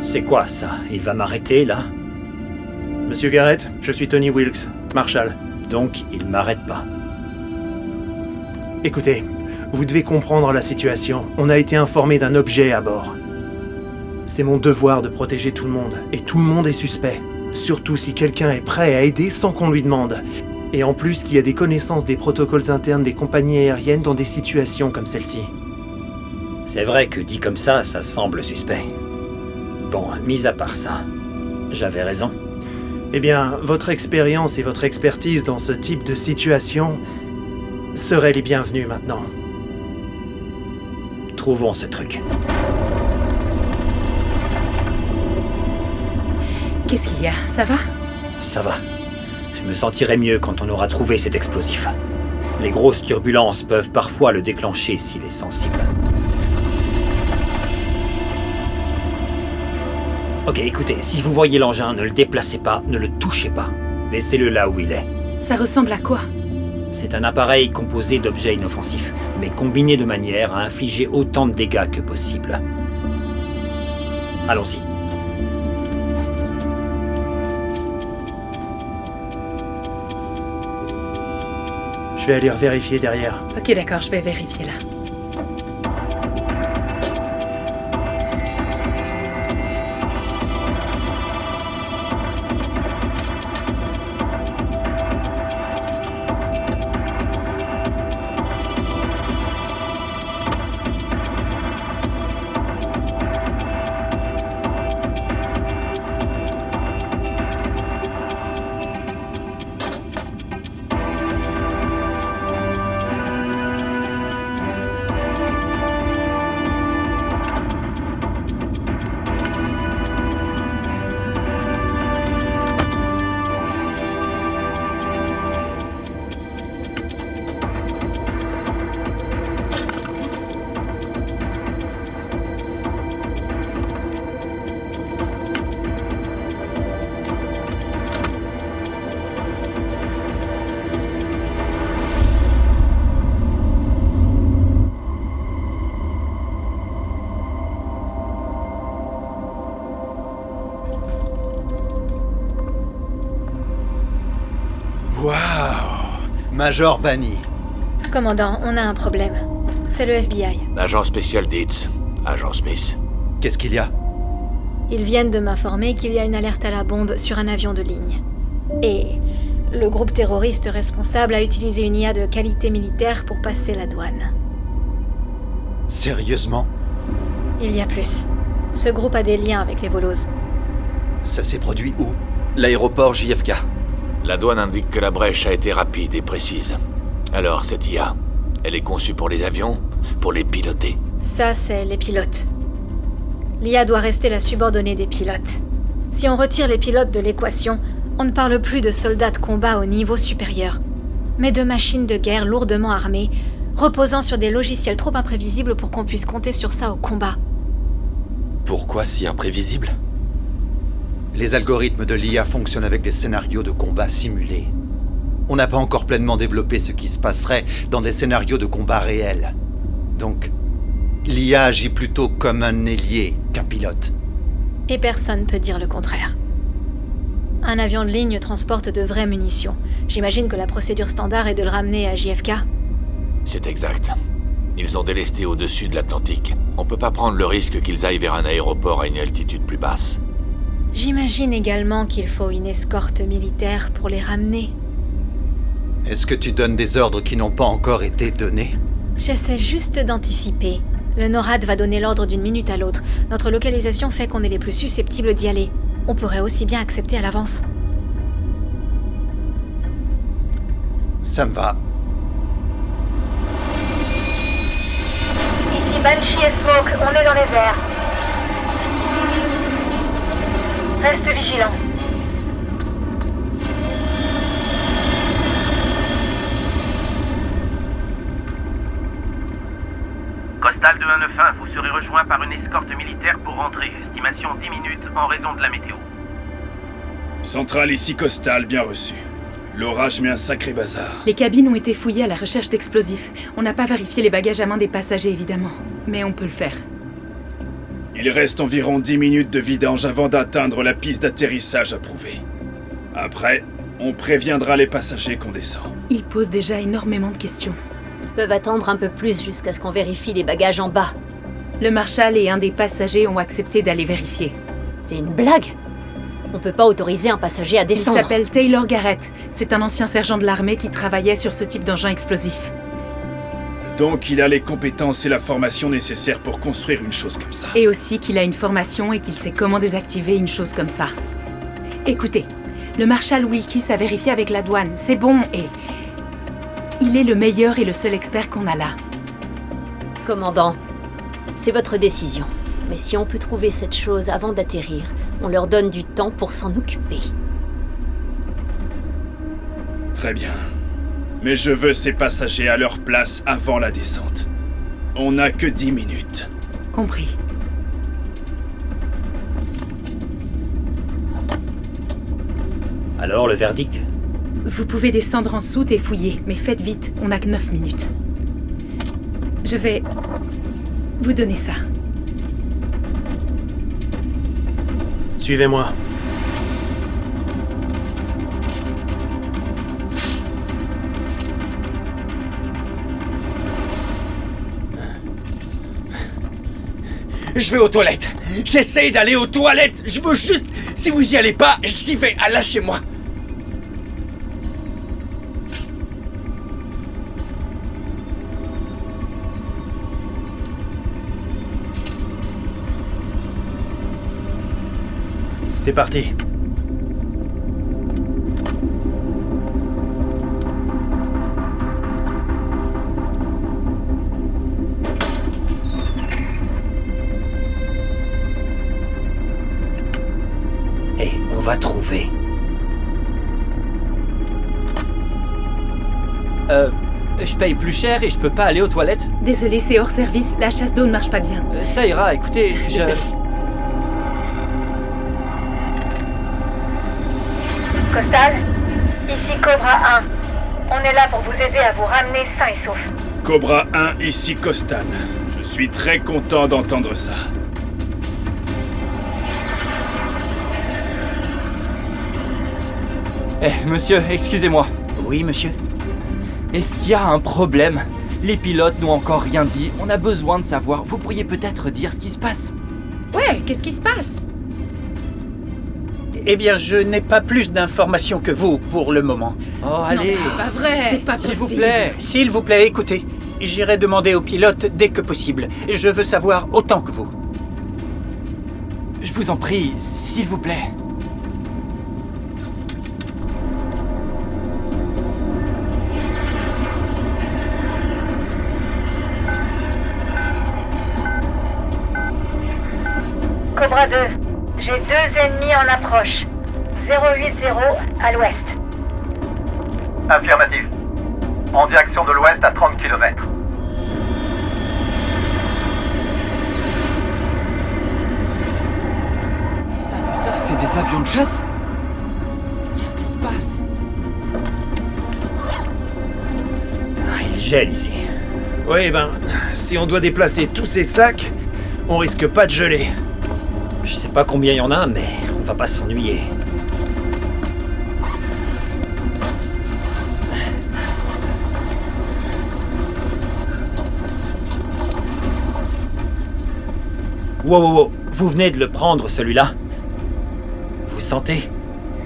C'est quoi ça? Il va m'arrêter là? Monsieur Garrett, je suis Tony Wilkes, Marshall. Donc il m'arrête pas. Écoutez, vous devez comprendre la situation. On a été informé d'un objet à bord. C'est mon devoir de protéger tout le monde, et tout le monde est suspect. Surtout si quelqu'un est prêt à aider sans qu'on lui demande. Et en plus qu'il y a des connaissances des protocoles internes des compagnies aériennes dans des situations comme celle-ci. C'est vrai que dit comme ça semble suspect. Bon, mis à part ça, j'avais raison. Eh bien, votre expérience et votre expertise dans ce type de situation seraient les bienvenus maintenant. Trouvons ce truc. Qu'est-ce qu'il y a? Ça va? Ça va. Je me sentirai mieux quand on aura trouvé cet explosif. Les grosses turbulences peuvent parfois le déclencher s'il est sensible. Ok, écoutez, si vous voyez l'engin, ne le déplacez pas, ne le touchez pas. Laissez-le là où il est. Ça ressemble à quoi? C'est un appareil composé d'objets inoffensifs, mais combiné de manière à infliger autant de dégâts que possible. Allons-y. Je vais aller vérifier derrière. Ok, d'accord, je vais vérifier là. Waouh! Major Banny. Commandant, on a un problème. C'est le FBI. Agent spécial Dietz, agent Smith. Qu'est-ce qu'il y a? Ils viennent de m'informer qu'il y a une alerte à la bombe sur un avion de ligne. Et le groupe terroriste responsable a utilisé une IA de qualité militaire pour passer la douane. Sérieusement? Il y a plus. Ce groupe a des liens avec les Volos. Ça s'est produit où? L'aéroport JFK. La douane indique que la brèche a été rapide et précise. Alors, cette IA, elle est conçue pour les avions, pour les piloter? Ça, c'est les pilotes. L'IA doit rester la subordonnée des pilotes. Si on retire les pilotes de l'équation, on ne parle plus de soldats de combat au niveau supérieur, mais de machines de guerre lourdement armées, reposant sur des logiciels trop imprévisibles pour qu'on puisse compter sur ça au combat. Pourquoi si imprévisible? Les algorithmes de l'IA fonctionnent avec des scénarios de combat simulés. On n'a pas encore pleinement développé ce qui se passerait dans des scénarios de combat réels. Donc, l'IA agit plutôt comme un ailier qu'un pilote. Et personne peut dire le contraire. Un avion de ligne transporte de vraies munitions. J'imagine que la procédure standard est de le ramener à JFK. C'est exact. Ils ont délesté au-dessus de l'Atlantique. On peut pas prendre le risque qu'ils aillent vers un aéroport à une altitude plus basse. J'imagine également qu'il faut une escorte militaire pour les ramener. Est-ce que tu donnes des ordres qui n'ont pas encore été donnés? J'essaie juste d'anticiper. Le NORAD va donner l'ordre d'une minute à l'autre. Notre localisation fait qu'on est les plus susceptibles d'y aller. On pourrait aussi bien accepter à l'avance. Ça me va. Ici Banshee et Smoke, on est dans les airs. Reste vigilant. Costal 291, vous serez rejoint par une escorte militaire pour rentrer. Estimation 10 minutes en raison de la météo. Centrale ici Costal, bien reçu. L'orage met un sacré bazar. Les cabines ont été fouillées à la recherche d'explosifs. On n'a pas vérifié les bagages à main des passagers, évidemment. Mais on peut le faire. Il reste environ 10 minutes de vidange avant d'atteindre la piste d'atterrissage approuvée. Après, on préviendra les passagers qu'on descend. Ils posent déjà énormément de questions. Ils peuvent attendre un peu plus jusqu'à ce qu'on vérifie les bagages en bas. Le Marshal et un des passagers ont accepté d'aller vérifier. C'est une blague? On peut pas autoriser un passager à descendre. Il s'appelle Taylor Garrett. C'est un ancien sergent de l'armée qui travaillait sur ce type d'engin explosif. Donc il a les compétences et la formation nécessaires pour construire une chose comme ça. Et aussi qu'il a une formation et qu'il sait comment désactiver une chose comme ça. Écoutez, le Marshal Wilkes a vérifié avec la douane. C'est bon et... il est le meilleur et le seul expert qu'on a là. Commandant, c'est votre décision. Mais si on peut trouver cette chose avant d'atterrir, on leur donne du temps pour s'en occuper. Très bien. Mais je veux ces passagers à leur place avant la descente. On n'a que 10 minutes. Compris. Alors, le verdict? Vous pouvez descendre en soute et fouiller, mais faites vite, on n'a que 9 minutes. Je vais vous donner ça. Suivez-moi. Je vais aux toilettes. J'essaye d'aller aux toilettes. Je veux juste... Si vous y allez pas, j'y vais. Ah, lâchez-moi. C'est parti. Et on va trouver. Je paye plus cher et je peux pas aller aux toilettes? Désolé, c'est hors service, la chasse d'eau ne marche pas bien. Ça ira, écoutez, Costal, ici Cobra 1. On est là pour vous aider à vous ramener sain et sauf. Cobra 1, ici Costal. Je suis très content d'entendre ça. Monsieur, excusez-moi. Oui, monsieur? Est-ce qu'il y a un problème? Les pilotes n'ont encore rien dit. On a besoin de savoir. Vous pourriez peut-être dire ce qui se passe. Ouais, qu'est-ce qui se passe? Eh bien, je n'ai pas plus d'informations que vous pour le moment. Oh, allez. Non, c'est pas vrai. C'est pas possible. S'il vous plaît. S'il vous plaît, écoutez. J'irai demander aux pilotes dès que possible. Je veux savoir autant que vous. vous en prie, s'il vous plaît. Cobra 2, j'ai 2 ennemis en approche. 080 à l'ouest. Affirmatif. En direction de l'ouest à 30 km. T'as vu ça? C'est des avions de chasse? Qu'est-ce qui se passe? Il gèle ici. Oui, si on doit déplacer tous ces sacs, on risque pas de geler. Je sais pas combien il y en a, mais on va pas s'ennuyer. Wow, vous venez de le prendre, celui-là? Vous sentez?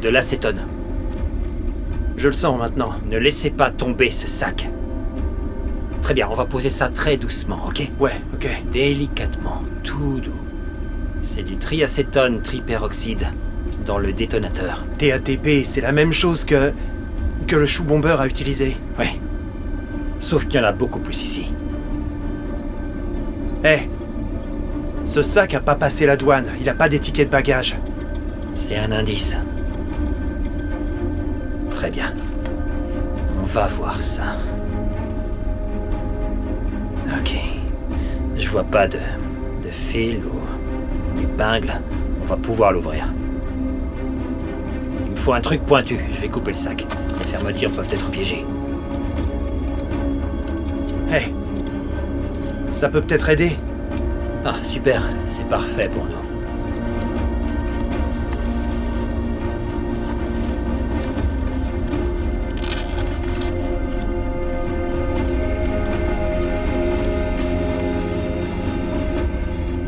De l'acétone. Je le sens maintenant. Ne laissez pas tomber ce sac. Très bien, on va poser ça très doucement, ok? Ouais, ok. Délicatement, tout doux. C'est du triacétone triperoxyde dans le détonateur. TATP, c'est la même chose que le chou-bomber a utilisé. Ouais. Sauf qu'il y en a beaucoup plus ici. Ce sac a pas passé la douane, il a pas d'étiquette de bagage. C'est un indice. Très bien. On va voir ça. Ok. Je vois pas de fil ou d'épingle. On va pouvoir l'ouvrir. Il me faut un truc pointu. Je vais couper le sac. Les fermetures peuvent être piégées. Ça peut peut-être aider. Ah, super. C'est parfait pour nous.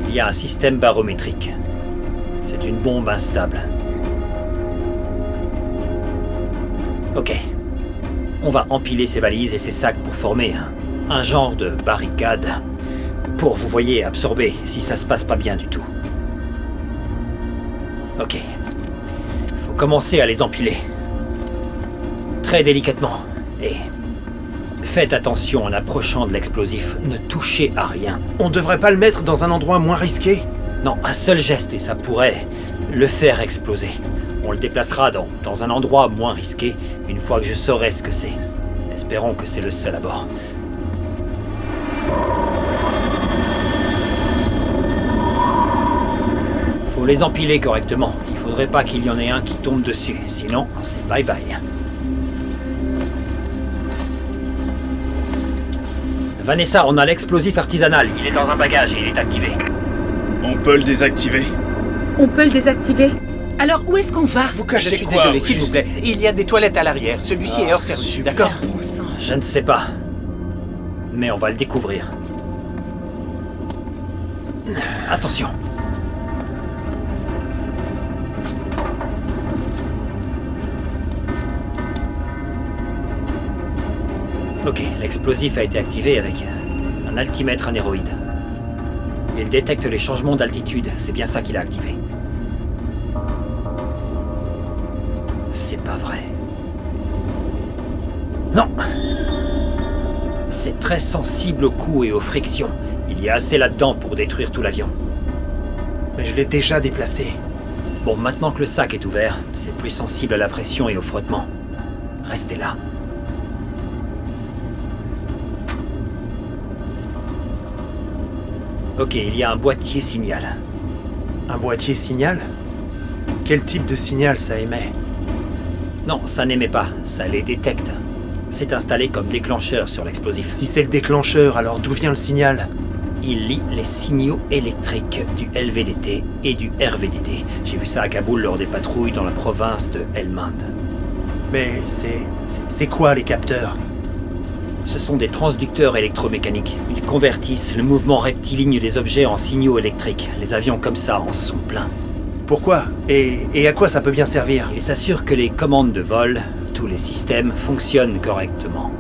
Il y a un système barométrique. C'est une bombe instable. Ok. On va empiler ces valises et ces sacs pour former un genre de barricade. Pour, vous voyez, absorber si ça se passe pas bien du tout. Ok. Faut commencer à les empiler. Très délicatement. Et faites attention en approchant de l'explosif. Ne touchez à rien. On devrait pas le mettre dans un endroit moins risqué? Non, un seul geste et ça pourrait le faire exploser. On le déplacera dans un endroit moins risqué une fois que je saurai ce que c'est. Espérons que c'est le seul à bord. Faut les empiler correctement. Il faudrait pas qu'il y en ait un qui tombe dessus. Sinon, c'est bye bye. Vanessa, on a l'explosif artisanal. Il est dans un bagage et il est activé. On peut le désactiver? On peut le désactiver? Alors où est-ce qu'on va? Vous cachez Je suis quoi, désolé, au s'il vous juste? plaît. Il y a des toilettes à l'arrière. Celui-ci est hors service, d'accord? Je ne sais pas. Mais on va le découvrir. Attention. Ok, l'explosif a été activé avec un altimètre anéroïde. Il détecte les changements d'altitude, c'est bien ça qu'il a activé. C'est pas vrai. Non! C'est très sensible aux coups et aux frictions. Il y a assez là-dedans pour détruire tout l'avion. Mais je l'ai déjà déplacé. Bon, maintenant que le sac est ouvert, c'est plus sensible à la pression et au frottement. Restez là. Ok, il y a un boîtier signal. Un boîtier signal? Quel type de signal ça émet? Non, ça n'émet pas, ça les détecte. C'est installé comme déclencheur sur l'explosif. Si c'est le déclencheur, alors d'où vient le signal? Il lit les signaux électriques du LVDT et du RVDT. J'ai vu ça à Kaboul lors des patrouilles dans la province de Helmand. Mais c'est quoi les capteurs? Ce sont des transducteurs électromécaniques. Ils convertissent le mouvement rectiligne des objets en signaux électriques. Les avions comme ça en sont pleins. Pourquoi? Et à quoi ça peut bien servir? Ils s'assurent que les commandes de vol, tous les systèmes, fonctionnent correctement.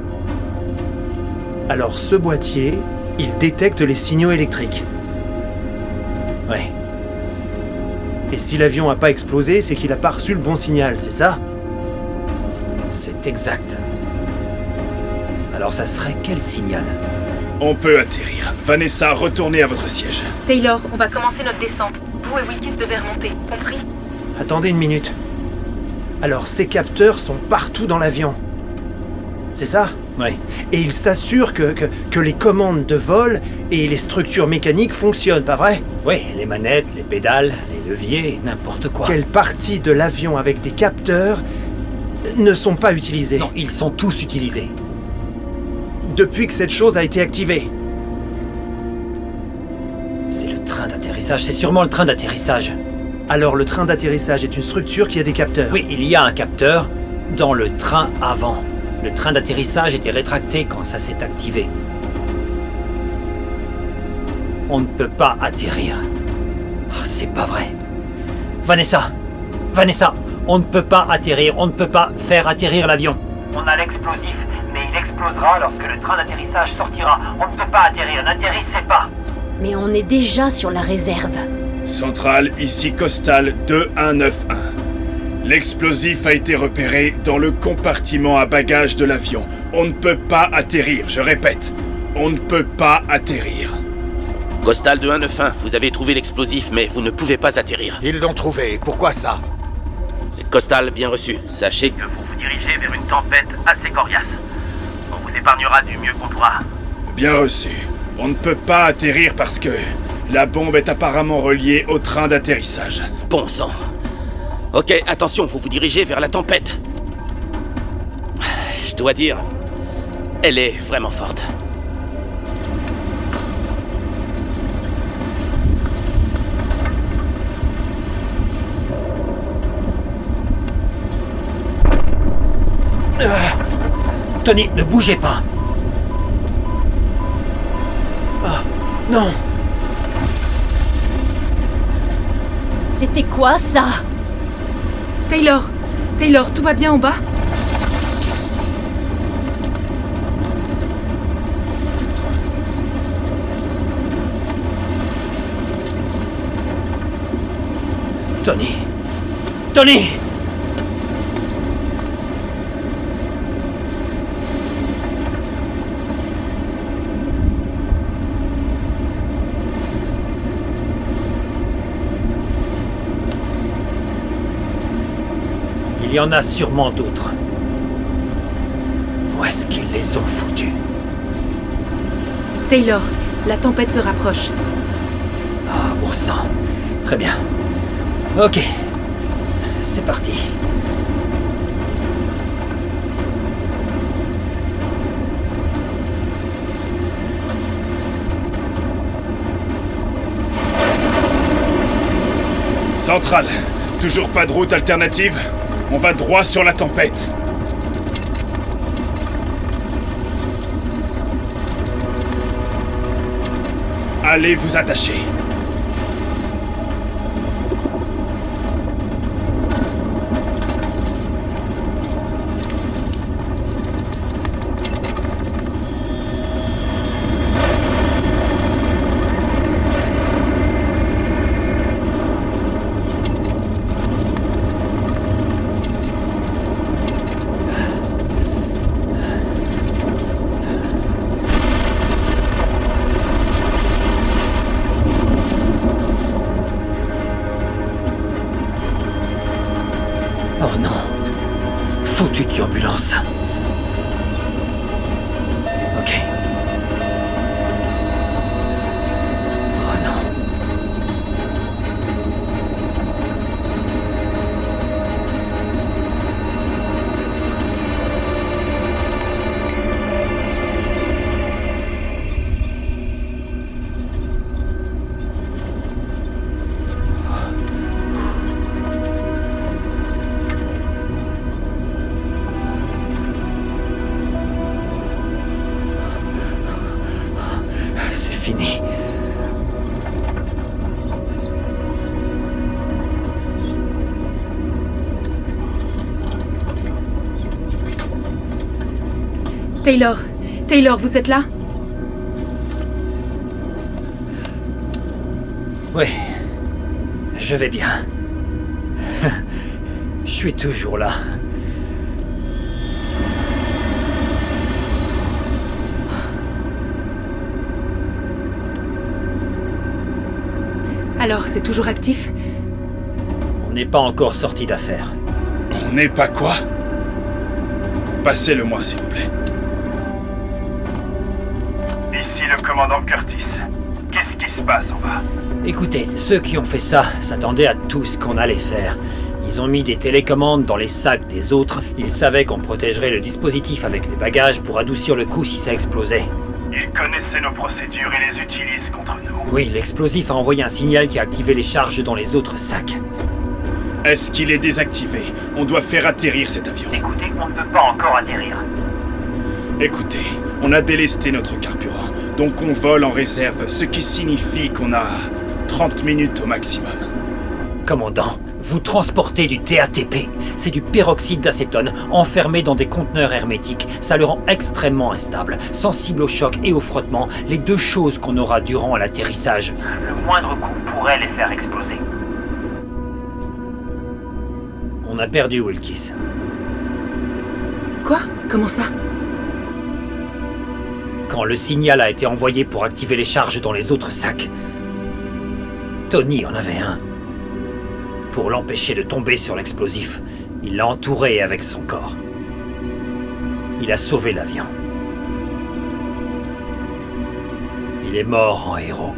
Alors ce boîtier, il détecte les signaux électriques. Ouais. Et si l'avion a pas explosé, c'est qu'il a pas reçu le bon signal, c'est ça? C'est exact. Alors ça serait quel signal? On peut atterrir. Vanessa, retournez à votre siège. Taylor, on va commencer notre descente. Vous et Wilkes devez remonter, compris? Attendez une minute. Alors ces capteurs sont partout dans l'avion. C'est ça? Oui. Et ils s'assurent que les commandes de vol et les structures mécaniques fonctionnent, pas vrai? Oui, les manettes, les pédales, les leviers, n'importe quoi. Quelle partie de l'avion avec des capteurs ne sont pas utilisés? Non, ils sont tous utilisés. Depuis que cette chose a été activée. C'est le train d'atterrissage, c'est sûrement le train d'atterrissage. Alors le train d'atterrissage est une structure qui a des capteurs? Oui, il y a un capteur dans le train avant. Le train d'atterrissage était rétracté quand ça s'est activé. On ne peut pas atterrir. Oh, c'est pas vrai. Vanessa, on ne peut pas atterrir, on ne peut pas faire atterrir l'avion. On a l'explosif, mais il explosera lorsque le train d'atterrissage sortira. On ne peut pas atterrir, n'atterrissez pas. Mais on est déjà sur la réserve. Centrale, ici Costal 2191. L'explosif a été repéré dans le compartiment à bagages de l'avion. On ne peut pas atterrir, je répète. On ne peut pas atterrir. Costal 2191, vous avez trouvé l'explosif, mais vous ne pouvez pas atterrir. Ils l'ont trouvé, pourquoi ça? Costal, bien reçu. Sachez que vous vous dirigez vers une tempête assez coriace. On vous épargnera du mieux qu'on pourra. Bien reçu. On ne peut pas atterrir parce que la bombe est apparemment reliée au train d'atterrissage. Bon sang. Ok, attention, vous vous dirigez vers la tempête. Je dois dire, elle est vraiment forte. Tony, ne bougez pas. Ah, non. C'était quoi ça? Taylor, tout va bien en bas? Tony! Il y en a sûrement d'autres. Où est-ce qu'ils les ont foutus? Taylor, la tempête se rapproche. Ah, bon sang. Très bien. Ok. C'est parti. Centrale, toujours pas de route alternative? On va droit sur la tempête. Allez vous attacher. Oh non. Foutue turbulence. Ok. Oh non. C'est fini. Taylor, vous êtes là? Oui. Je vais bien. Je suis toujours là. Alors, c'est toujours actif? On n'est pas encore sorti d'affaire. On n'est pas quoi? Passez-le-moi, s'il vous plaît. Ici le commandant Curtis. Qu'est-ce qui se passe en bas? Écoutez, ceux qui ont fait ça s'attendaient à tout ce qu'on allait faire. Ils ont mis des télécommandes dans les sacs des autres. Ils savaient qu'on protégerait le dispositif avec les bagages pour adoucir le coup si ça explosait. Ils connaissaient nos procédures et les utilisent contre nous. Oui, l'explosif a envoyé un signal qui a activé les charges dans les autres sacs. Est-ce qu'il est désactivé? On doit faire atterrir cet avion. Écoutez, on ne peut pas encore atterrir. Écoutez, on a délesté notre carburant, donc on vole en réserve, ce qui signifie qu'on a 30 minutes au maximum. Commandant, vous transportez du TATP. C'est du peroxyde d'acétone enfermé dans des conteneurs hermétiques. Ça le rend extrêmement instable, sensible au choc et au frottement, les deux choses qu'on aura durant l'atterrissage. Le moindre coup pourrait les faire exploser. On a perdu Wilkes. Quoi? Comment ça? Quand le signal a été envoyé pour activer les charges dans les autres sacs, Tony en avait un. Pour l'empêcher de tomber sur l'explosif, il l'a entouré avec son corps. Il a sauvé l'avion. Il est mort en héros.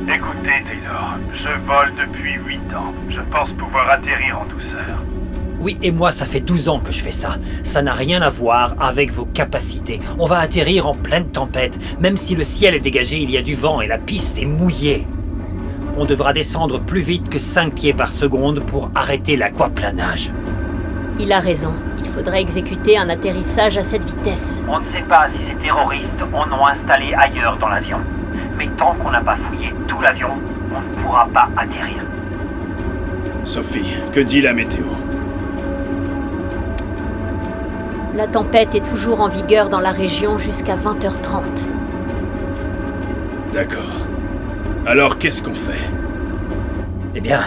Écoutez, Taylor, je vole depuis 8 ans. Je pense pouvoir atterrir en douceur. Oui, et moi, ça fait 12 ans que je fais ça. Ça n'a rien à voir avec vos capacités. On va atterrir en pleine tempête. Même si le ciel est dégagé, il y a du vent et la piste est mouillée. On devra descendre plus vite que 5 pieds par seconde pour arrêter l'aquaplanage. Il a raison. Il faudrait exécuter un atterrissage à cette vitesse. On ne sait pas si ces terroristes en ont installé ailleurs dans l'avion. Mais tant qu'on n'a pas fouillé tout l'avion, on ne pourra pas atterrir. Sophie, que dit la météo? La tempête est toujours en vigueur dans la région jusqu'à 20h30. D'accord. Alors qu'est-ce qu'on fait? Eh bien,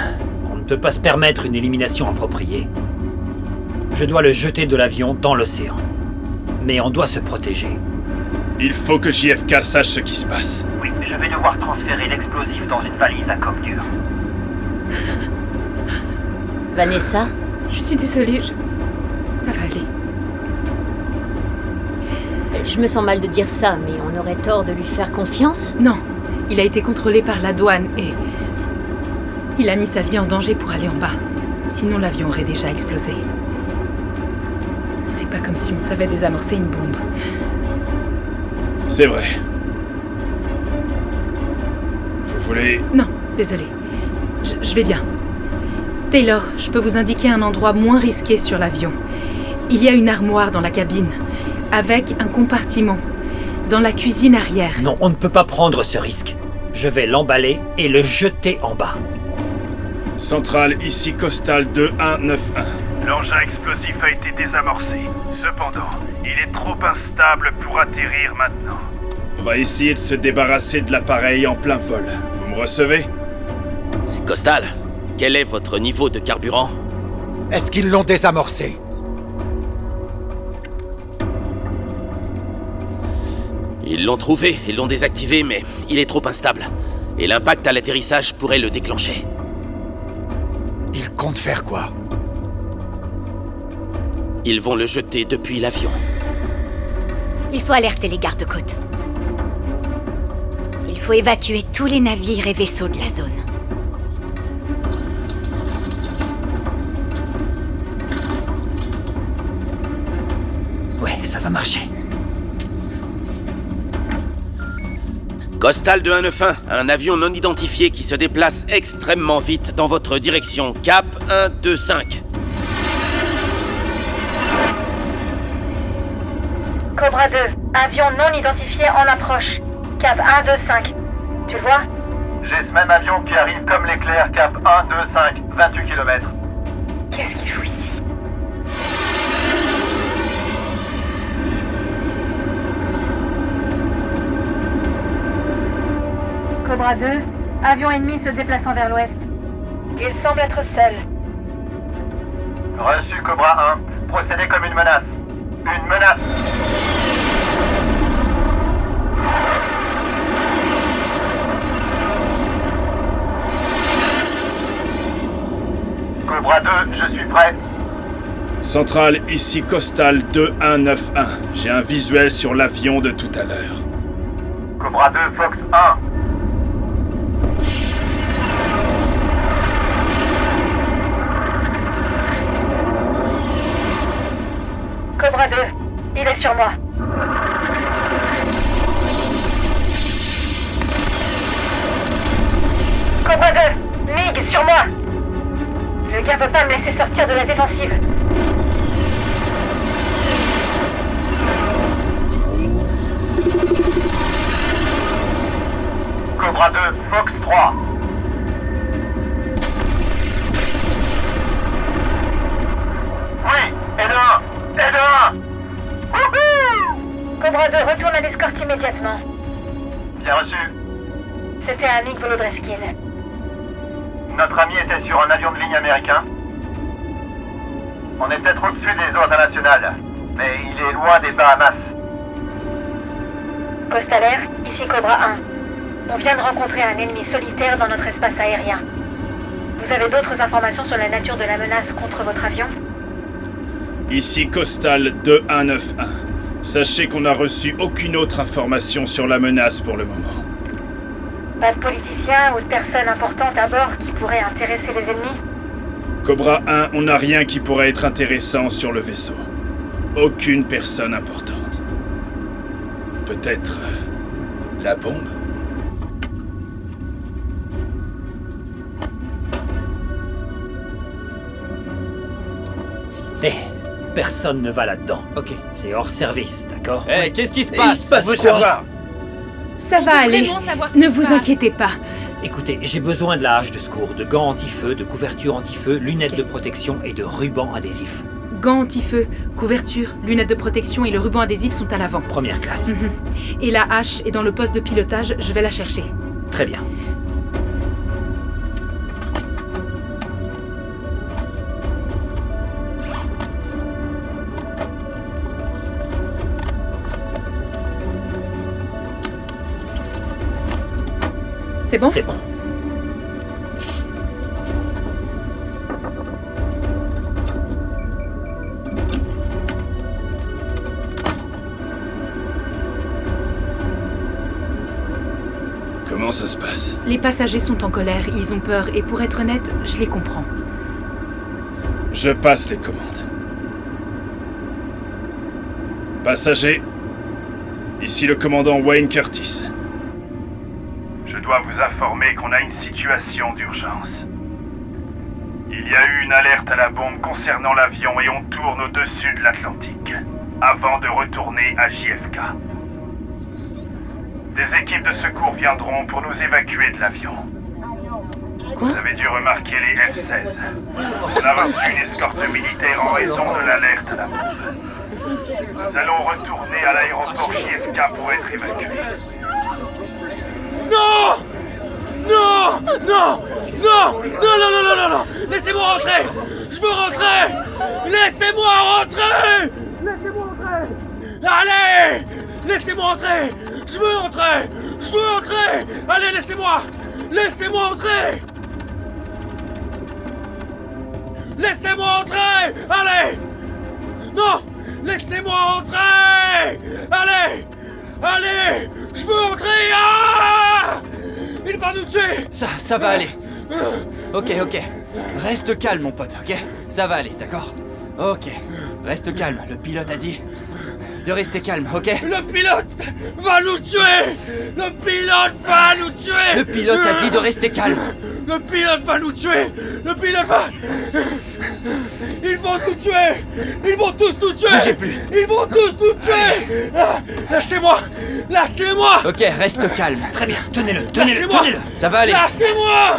on ne peut pas se permettre une élimination appropriée. Je dois le jeter de l'avion dans l'océan. Mais on doit se protéger. Il faut que JFK sache ce qui se passe. Oui, je vais devoir transférer l'explosif dans une valise à coque dure. Vanessa? Je suis désolée, ça va aller. Je me sens mal de dire ça, mais on aurait tort de lui faire confiance? Non, il a été contrôlé par la douane et... il a mis sa vie en danger pour aller en bas. Sinon l'avion aurait déjà explosé. C'est pas comme si on savait désamorcer une bombe. C'est vrai. Vous voulez... Non, désolé. Je vais bien. Taylor, je peux vous indiquer un endroit moins risqué sur l'avion. Il y a une armoire dans la cabine, avec un compartiment, dans la cuisine arrière. Non, on ne peut pas prendre ce risque. Je vais l'emballer et le jeter en bas. Centrale, ici Costal 2191. L'engin explosif a été désamorcé. Cependant, il est trop instable pour atterrir maintenant. On va essayer de se débarrasser de l'appareil en plein vol. Vous me recevez? Costal, quel est votre niveau de carburant? Est-ce qu'ils l'ont désamorcé? Ils l'ont trouvé, ils l'ont désactivé, mais il est trop instable. Et l'impact à l'atterrissage pourrait le déclencher. Ils comptent faire quoi? Ils vont le jeter depuis l'avion. Il faut alerter les gardes-côtes. Il faut évacuer tous les navires et vaisseaux de la zone. Ouais, ça va marcher. Costal 2191, un avion non identifié qui se déplace extrêmement vite dans votre direction. Cap 125. Cobra 2, avion non identifié en approche. Cap 125. Tu le vois? J'ai ce même avion qui arrive comme l'éclair, cap 125, 28 km. Qu'est-ce qu'il fout ici? Cobra 2, Avion ennemi se déplaçant vers l'ouest. Il semble être seul. Reçu Cobra 1. Procédez comme une menace. Une menace. Cobra 2, je suis prêt. Centrale, ici Costal 2191. J'ai un visuel sur l'avion de tout à l'heure. Cobra 2, Fox 1. Cobra 2, il est sur moi. Cobra 2, MiG sur moi. Le gars veut pas me laisser sortir de la défensive. Cobra 2, Fox 3. Oui, L1, L1. Wouhou! Cobra 2, retourne à l'escorte immédiatement. Bien reçu. C'était un MiG Volodreskin. Notre ami était sur un avion de ligne américain. On est peut-être au-dessus des eaux internationales, mais il est loin des Bahamas. Costalair, ici Cobra 1. On vient de rencontrer un ennemi solitaire dans notre espace aérien. Vous avez d'autres informations sur la nature de la menace contre votre avion? Ici Costal 2191. Sachez qu'on n'a reçu aucune autre information sur la menace pour le moment. Pas de politiciens ou de personnes importantes à bord qui pourraient intéresser les ennemis? Cobra 1, on n'a rien qui pourrait être intéressant sur le vaisseau. Aucune personne importante. Peut-être la bombe? Hé, personne ne va là-dedans. Ok. C'est hors service, d'accord? Hé, qu'est-ce qui se passe? Il se passe quoi? Ça va aller. Ne vous inquiétez pas. Écoutez, j'ai besoin de la hache de secours, de gants anti-feu, de couverture anti-feu, lunettes de protection et de ruban adhésif. Gants anti-feu, couverture, lunettes de protection et le ruban adhésif sont à l'avant. Première classe. Et la hache est dans le poste de pilotage, je vais la chercher. Très bien. C'est bon? C'est bon. Comment ça se passe? Les passagers sont en colère, ils ont peur, et pour être honnête, je les comprends. Je passe les commandes. Passagers, ici le commandant Wayne Curtis. Je dois vous informer qu'on a une situation d'urgence. Il y a eu une alerte à la bombe concernant l'avion et on tourne au-dessus de l'Atlantique, avant de retourner à JFK. Des équipes de secours viendront pour nous évacuer de l'avion. Quoi? Vous avez dû remarquer les F-16. On a reçu une escorte militaire en raison de l'alerte à la bombe. Nous allons retourner à l'aéroport JFK pour être évacués. Non! Non! Non! Non! Non, non, non, non, non, non! Laissez-moi rentrer! Je veux rentrer! Laissez-moi rentrer! Laissez-moi rentrer! Allez! Laissez-moi entrer! Je veux entrer! Je veux entrer! Allez, laissez-moi! Laissez-moi entrer! Laissez-moi entrer! Allez! Non! Laissez-moi entrer! Allez! Allez! Je veux entrer! Ah! Il va nous tuer! Ça va aller. Ok. Reste calme, mon pote, ok? Ça va aller, d'accord? Ok. Reste calme. Le pilote a dit de rester calme, ok? Le pilote va nous tuer! Le pilote va nous tuer! Le pilote a dit de rester calme. Le pilote va nous tuer! Le pilote va... Ils vont nous tuer! Ils vont tous nous tuer! Bougez plus. Ils vont tous nous tuer! Ah, lâchez-moi! Lâchez-moi! Ok, reste calme. Très bien. Tenez-le. Lâchez-moi! Ça va aller. Lâchez-moi!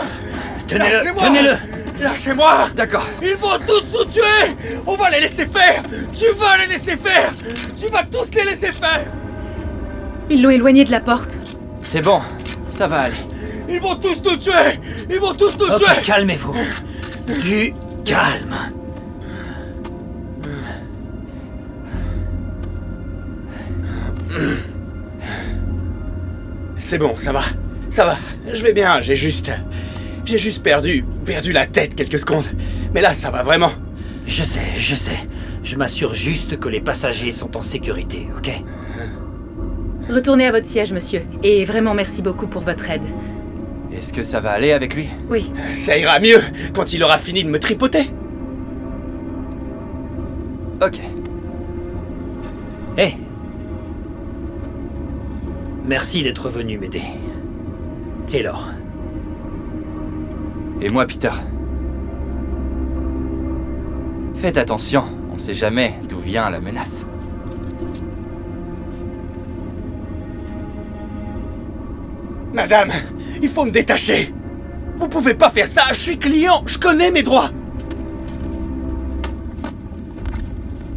Tenez-le. Lâchez-moi! D'accord. Ils vont tous nous tuer! On va les laisser faire! Tu vas les laisser faire! Tu vas tous les laisser faire! Ils l'ont éloigné de la porte. C'est bon. Ça va aller. Ils vont tous nous tuer! Ils vont tous nous tuer! Ok, calmez-vous. Du calme. C'est bon, ça va. Ça va. Je vais bien, j'ai juste perdu la tête quelques secondes. Mais là, ça va vraiment. Je sais. Je m'assure juste que les passagers sont en sécurité, ok? Retournez à votre siège, monsieur. Et vraiment merci beaucoup pour votre aide. Est-ce que ça va aller avec lui? Oui. Ça ira mieux quand il aura fini de me tripoter. Ok. Hé! Merci d'être venu m'aider. Taylor. Et moi, Peter. Faites attention, on sait jamais d'où vient la menace. Madame, il faut me détacher. Vous pouvez pas faire ça, je suis client, je connais mes droits.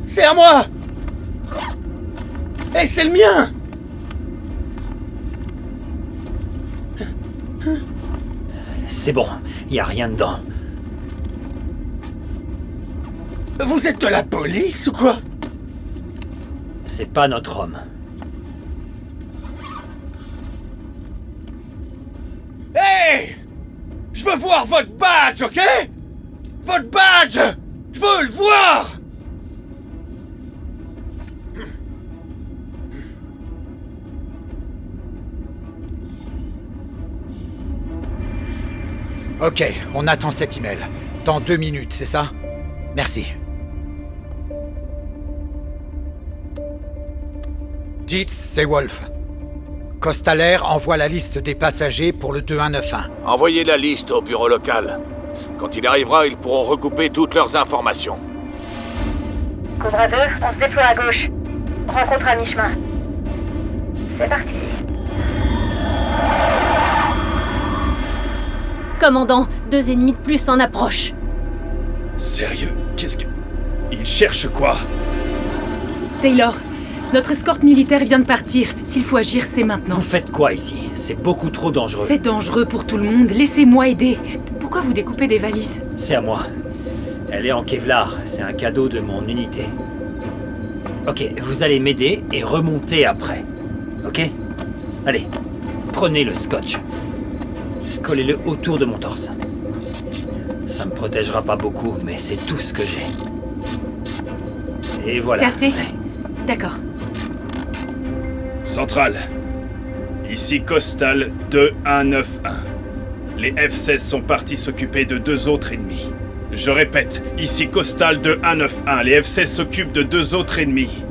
C'est à moi. Et c'est le mien. C'est bon, y a rien dedans. Vous êtes de la police ou quoi? C'est pas notre homme. Hey! Je veux voir votre badge, ok? Votre badge! Je veux le voir! Ok, on attend cet email. Dans 2 minutes, c'est ça? Merci. Dites, c'est Wolf. Costal Air envoie la liste des passagers pour le 2191. Envoyez la liste au bureau local. Quand il arrivera, ils pourront recouper toutes leurs informations. Cobra 2, on se déploie à gauche. Rencontre à mi-chemin. C'est parti. Commandant, 2 ennemis de plus en approche. Sérieux? Qu'est-ce que... Il cherche quoi? Taylor, notre escorte militaire vient de partir. S'il faut agir, c'est maintenant. Vous faites quoi ici? C'est beaucoup trop dangereux. C'est dangereux pour tout le monde. Laissez-moi aider. Pourquoi vous découpez des valises? C'est à moi. Elle est en Kevlar. C'est un cadeau de mon unité. Ok, vous allez m'aider et remonter après. Ok? Allez, prenez le scotch. Collez-le autour de mon torse. Ça me protégera pas beaucoup, mais c'est tout ce que j'ai. Et voilà. C'est assez? D'accord. Centrale. Ici Costal 2191. Les F-16 sont partis s'occuper de 2 autres ennemis. Je répète, ici Costal 2191. Les F-16 s'occupent de 2 autres ennemis.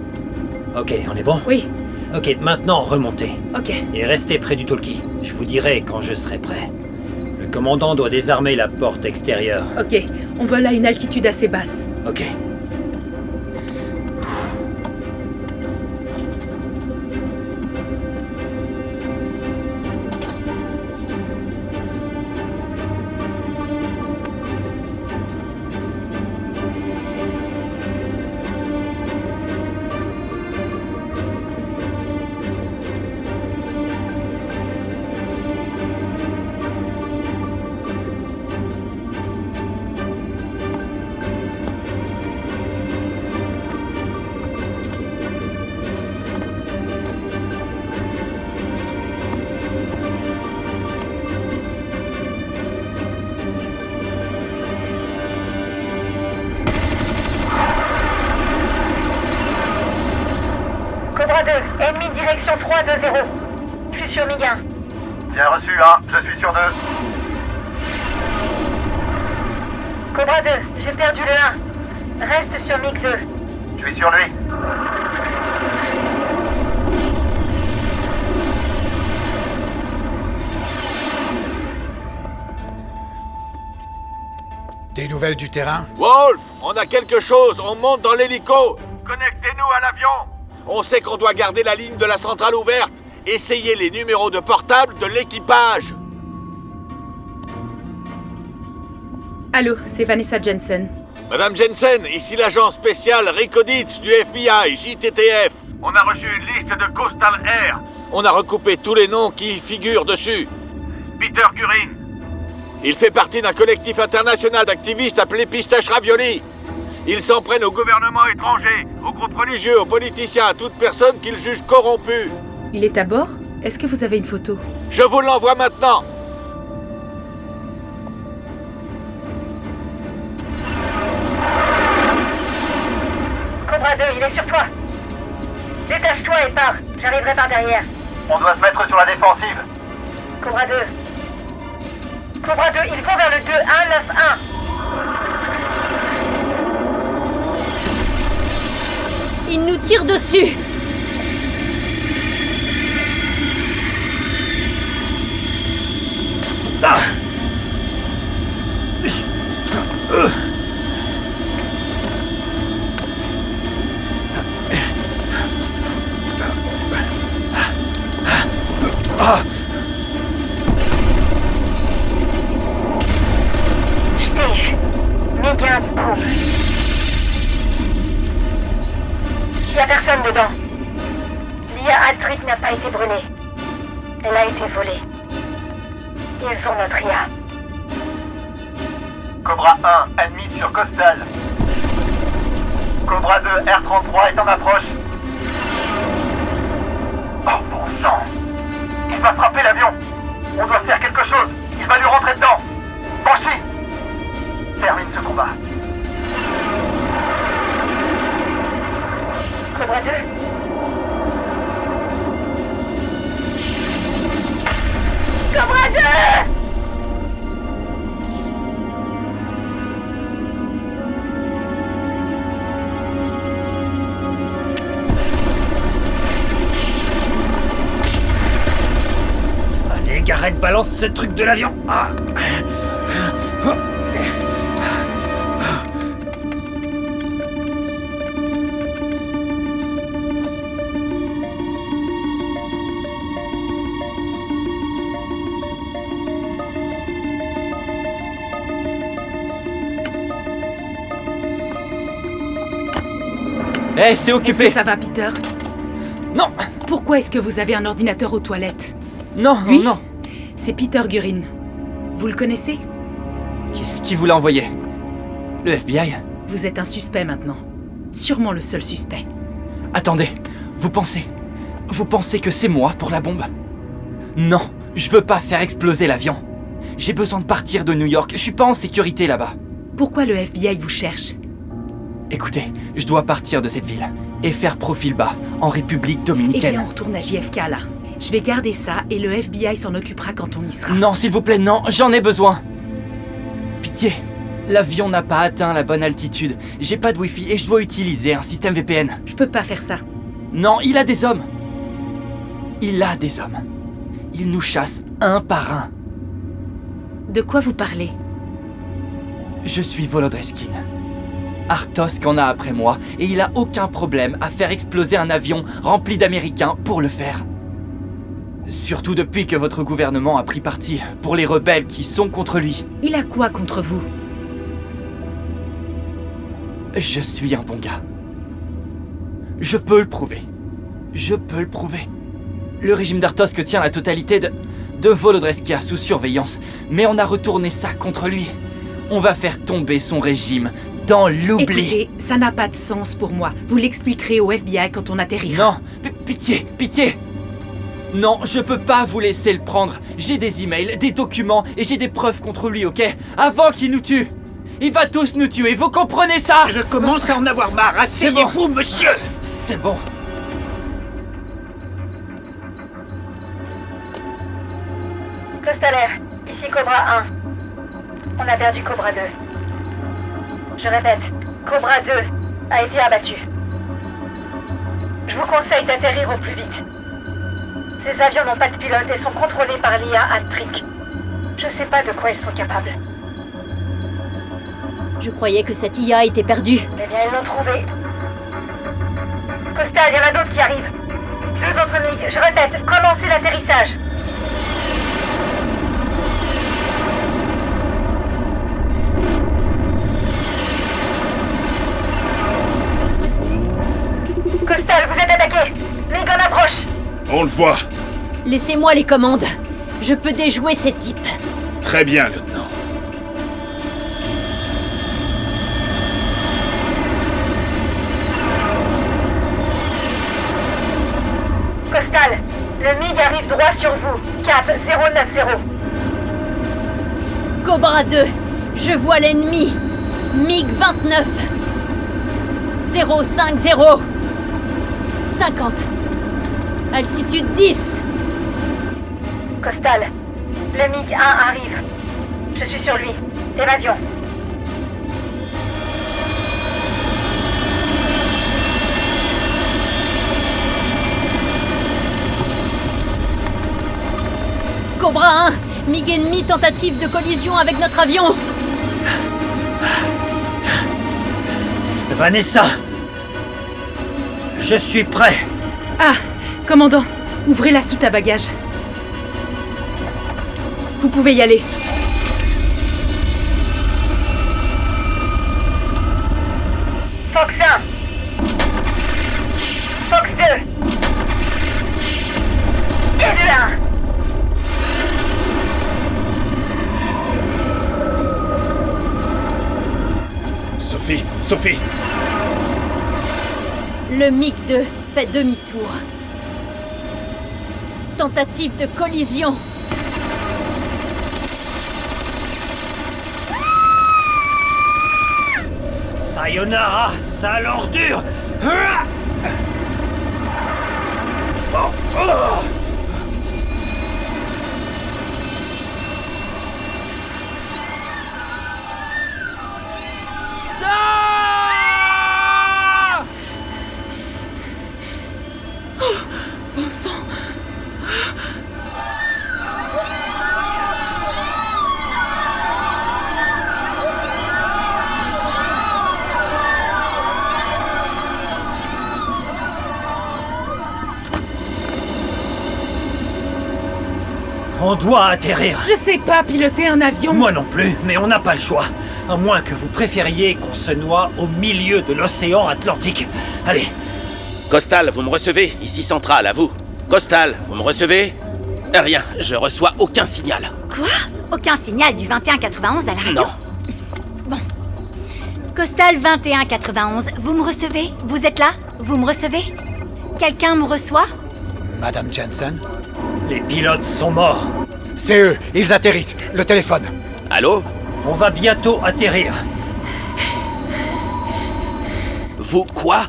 Ok, on est bon? Oui. Ok, maintenant remontez. Ok. Et restez près du talkie. Je vous dirai quand je serai prêt. Le commandant doit désarmer la porte extérieure. Ok, on vole à une altitude assez basse. Ok. Cobra 2, ennemi direction 320. Je suis sur MiG 1. Bien reçu, 1. Je suis sur 2. Cobra 2, j'ai perdu le 1. Reste sur MiG 2. Je suis sur lui. Des nouvelles du terrain? Wolf, on a quelque chose, on monte dans l'hélico. Connectez-nous à l'avion. On sait qu'on doit garder la ligne de la centrale ouverte. Essayez les numéros de portable de l'équipage. Allô, c'est Vanessa Jensen. Madame Jensen, ici l'agent spécial Rikoditz du FBI, JTTF. On a reçu une liste de Costal Air. On a recoupé tous les noms qui y figurent dessus. Peter Gurin. Il fait partie d'un collectif international d'activistes appelé Pistache Ravioli. Ils s'en prennent au gouvernement étranger, aux groupes religieux, aux politiciens, à toute personne qu'ils jugent corrompue. Il est à bord? Est-ce que vous avez une photo? Je vous l'envoie maintenant. Cobra 2, il est sur toi. Détache-toi et pars. J'arriverai par derrière. On doit se mettre sur la défensive. Cobra 2. Cobra 2, il faut vers le 2191. Il nous tire dessus! Je t'ai eu. Méga boum. Il n'y a personne dedans. L'IA Hat-Trick n'a pas été brûlée. Elle a été volée. Ils ont notre IA. Cobra 1, ennemi sur Costal. Cobra 2, R-33 est en approche. Oh bon sang! Il va frapper l'avion! On doit faire quelque chose! Il va lui rentrer dedans! Banshee! Termine ce combat. Cobra 2. Cobra 2! Allez, Garrett, balance ce truc de l'avion. Ah. Eh, c'est occupé. Est-ce que ça va, Peter? Non. Pourquoi est-ce que vous avez un ordinateur aux toilettes? Non, Lui, non. c'est Peter Gurin. Vous le connaissez? Qui vous l'a envoyé? Le FBI? Vous êtes un suspect maintenant. Sûrement le seul suspect. Attendez, vous pensez que c'est moi pour la bombe? Non, je veux pas faire exploser l'avion. J'ai besoin de partir de New York, je suis pas en sécurité là-bas. Pourquoi le FBI vous cherche? Écoutez, je dois partir de cette ville et faire profil bas en République dominicaine. Eh bien, on retourne à JFK là. Je vais garder ça et le FBI s'en occupera quand on y sera. Non, s'il vous plaît, non, j'en ai besoin. Pitié, l'avion n'a pas atteint la bonne altitude. J'ai pas de Wi-Fi et je dois utiliser un système VPN. Je peux pas faire ça. Non, il a des hommes. Il a des hommes. Il nous chasse un par un. De quoi vous parlez? Je suis Volodreskin. Artosk en a après moi et il a aucun problème à faire exploser un avion rempli d'Américains pour le faire. Surtout depuis que votre gouvernement a pris parti pour les rebelles qui sont contre lui. Il a quoi contre vous? Je suis un bon gars. Je peux le prouver. Je peux le prouver. Le régime d'Artosk tient la totalité de Volodreskia sous surveillance, mais on a retourné ça contre lui. On va faire tomber son régime dans l'oubli. Écoutez, ça n'a pas de sens pour moi. Vous l'expliquerez au FBI quand on atterrira. Non, pitié, pitié. Non, je peux pas vous laisser le prendre. J'ai des emails, des documents et j'ai des preuves contre lui, ok? Avant qu'il nous tue. Il va tous nous tuer, vous comprenez ça? Je commence à en avoir marre. Asseyez-vous, monsieur. C'est bon. Costalaire, ici Cobra 1. On a perdu Cobra 2. Je répète, Cobra 2 a été abattu. Je vous conseille d'atterrir au plus vite. Ces avions n'ont pas de pilote et sont contrôlés par l'IA Hat-Trick. Je sais pas de quoi ils sont capables. Je croyais que cette IA était perdue. Eh bien, ils l'ont trouvé. Costa, il y en a d'autres qui arrivent. 2 autres MiG. Je répète, commencez l'atterrissage. Costal, vous êtes attaqué. MiG en approche. On le voit. Laissez-moi les commandes. Je peux déjouer ces types. Très bien, lieutenant. Costal, le MiG arrive droit sur vous. Cap 090. Cobra 2, je vois l'ennemi. MiG-29. 050. 50. Altitude 10. Costal, le MiG 1 arrive. Je suis sur lui. Évasion. Cobra 1, MiG ennemi, tentative de collision avec notre avion. Vanessa, je suis prêt. Ah, commandant, ouvrez la soute à bagages. Vous pouvez y aller. Fox 1. Fox 2. Et 2-1. Sophie. Le MiG-2 fait demi-tour. Tentative de collision. Sayonara, sale ordure. Bon sang. On doit atterrir. Je sais pas piloter un avion. Moi non plus, mais on n'a pas le choix. À moins que vous préfériez qu'on se noie au milieu de l'océan Atlantique. Allez. Costal, vous me recevez? Ici Centrale, à vous. Costal, vous me recevez? Rien, je reçois aucun signal. Quoi? Aucun signal du 2191 à la radio? Non. Bon. Costal 2191, vous me recevez? Vous êtes là? Vous me recevez? Quelqu'un me reçoit? Madame Jensen? Les pilotes sont morts. C'est eux, ils atterrissent. Le téléphone. Allô? On va bientôt atterrir. Vous quoi?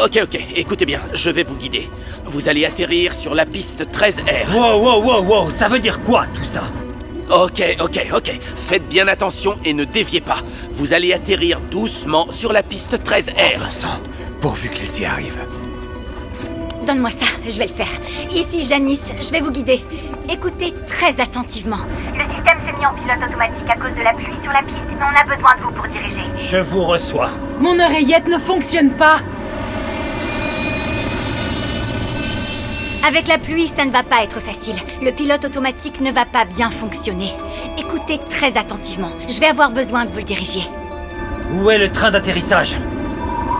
Ok, écoutez bien, je vais vous guider. Vous allez atterrir sur la piste 13R. Wow, ça veut dire quoi tout ça? Ok. Faites bien attention et ne déviez pas. Vous allez atterrir doucement sur la piste 13R. Bon sang, pourvu qu'ils y arrivent. Donne-moi ça, je vais le faire. Ici Janice, je vais vous guider. Écoutez très attentivement. Le système s'est mis en pilote automatique à cause de la pluie sur la piste, mais on a besoin de vous pour diriger. Je vous reçois. Mon oreillette ne fonctionne pas. Avec la pluie, ça ne va pas être facile. Le pilote automatique ne va pas bien fonctionner. Écoutez très attentivement. Je vais avoir besoin que vous le dirigiez. Où est le train d'atterrissage?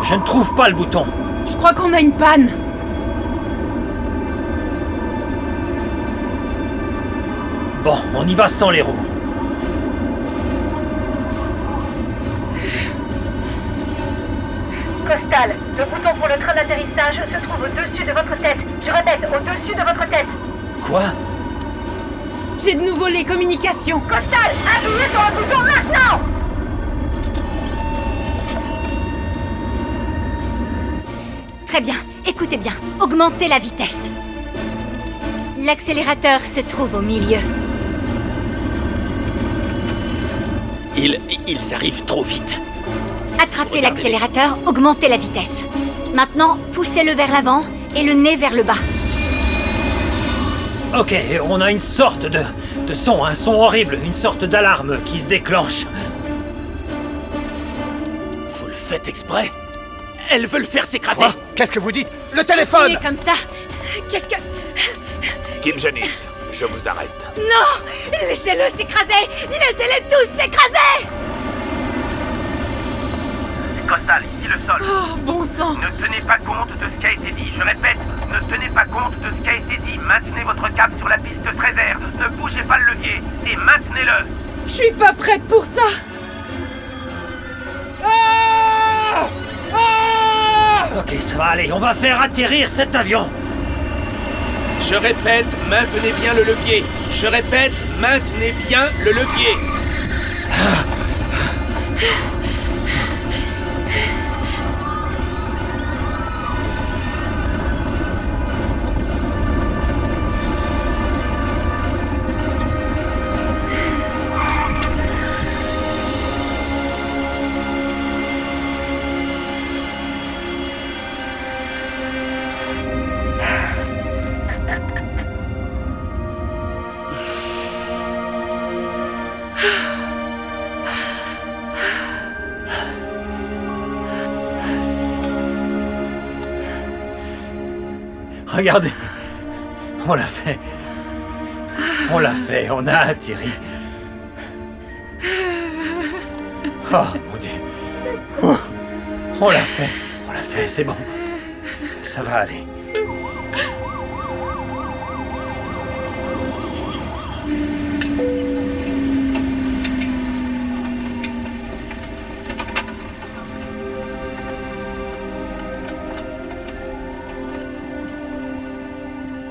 Je ne trouve pas le bouton. Je crois qu'on a une panne. Bon, on y va sans les roues. Costal, le bouton pour le train d'atterrissage se trouve au-dessus de votre tête. Je répète, au-dessus de votre tête. Quoi? J'ai de nouveau les communications. Costal, appuyez sur le bouton maintenant! Très bien, écoutez bien. Augmentez la vitesse. L'accélérateur se trouve au milieu. Ils arrivent trop vite. Attrapez l'accélérateur, augmentez la vitesse. Maintenant, poussez-le vers l'avant et le nez vers le bas. Ok, on a une sorte de son, un son horrible, une sorte d'alarme qui se déclenche. Vous le faites exprès? Elles veulent faire s'écraser. Quoi? Qu'est-ce que vous dites? Le téléphone! Comme ça. Qu'est-ce que... Kim Janice, je vous arrête. Non! Laissez-le s'écraser! Laissez-les tous s'écraser! Costal, ici le sol. Oh, bon sang! Ne tenez pas compte de ce qui a été dit. Je répète, ne tenez pas compte de ce qui a été dit. Maintenez votre cap sur la piste 13R. Ne bougez pas le levier et maintenez-le. Je suis pas prête pour ça! Ok, ça va aller, on va faire atterrir cet avion. Je répète, maintenez bien le levier. Je répète, maintenez bien le levier. Regardez, on l'a fait. On l'a fait, on a atterri. Oh mon Dieu. Ouh. On l'a fait, c'est bon. Ça va aller.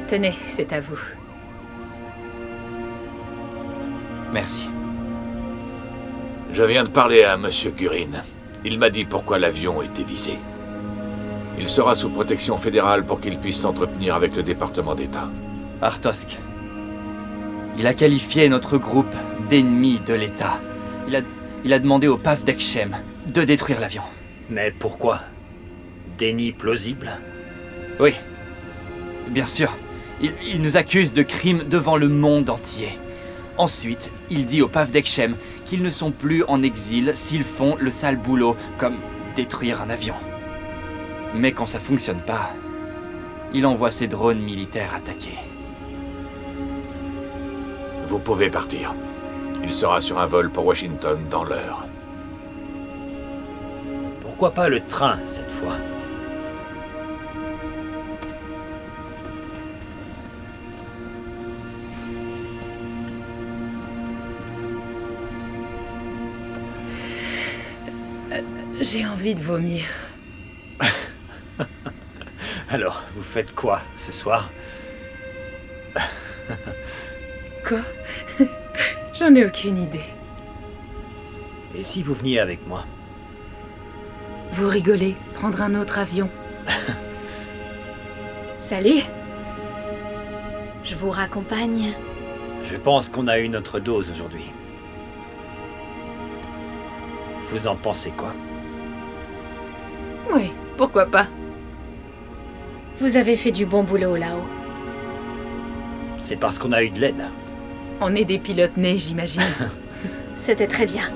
Tenez, c'est à vous. Merci. Je viens de parler à Monsieur Gurin. Il m'a dit pourquoi l'avion était visé. Il sera sous protection fédérale pour qu'il puisse s'entretenir avec le département d'État. Artosk. Il a qualifié notre groupe d'ennemi de l'État. Il a demandé au PAF d'Ekchem de détruire l'avion. Mais pourquoi? Déni plausible? Oui. Bien sûr. Il nous accuse de crimes devant le monde entier. Ensuite, il dit au PAF d'Ekchem qu'ils ne sont plus en exil s'ils font le sale boulot, comme détruire un avion. Mais quand ça fonctionne pas, il envoie ses drones militaires attaquer. Vous pouvez partir. Il sera sur un vol pour Washington dans l'heure. Pourquoi pas le train cette fois? J'ai envie de vomir. Alors, vous faites quoi ce soir? Quoi? J'en ai aucune idée. Et si vous veniez avec moi? Vous rigolez, prendre un autre avion. Salut. Je vous raccompagne. Je pense qu'on a eu notre dose aujourd'hui. Vous en pensez quoi? Oui, pourquoi pas. Vous avez fait du bon boulot là-haut. C'est parce qu'on a eu de l'aide. On est des pilotes nés, j'imagine. C'était très bien.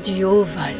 Du haut vol.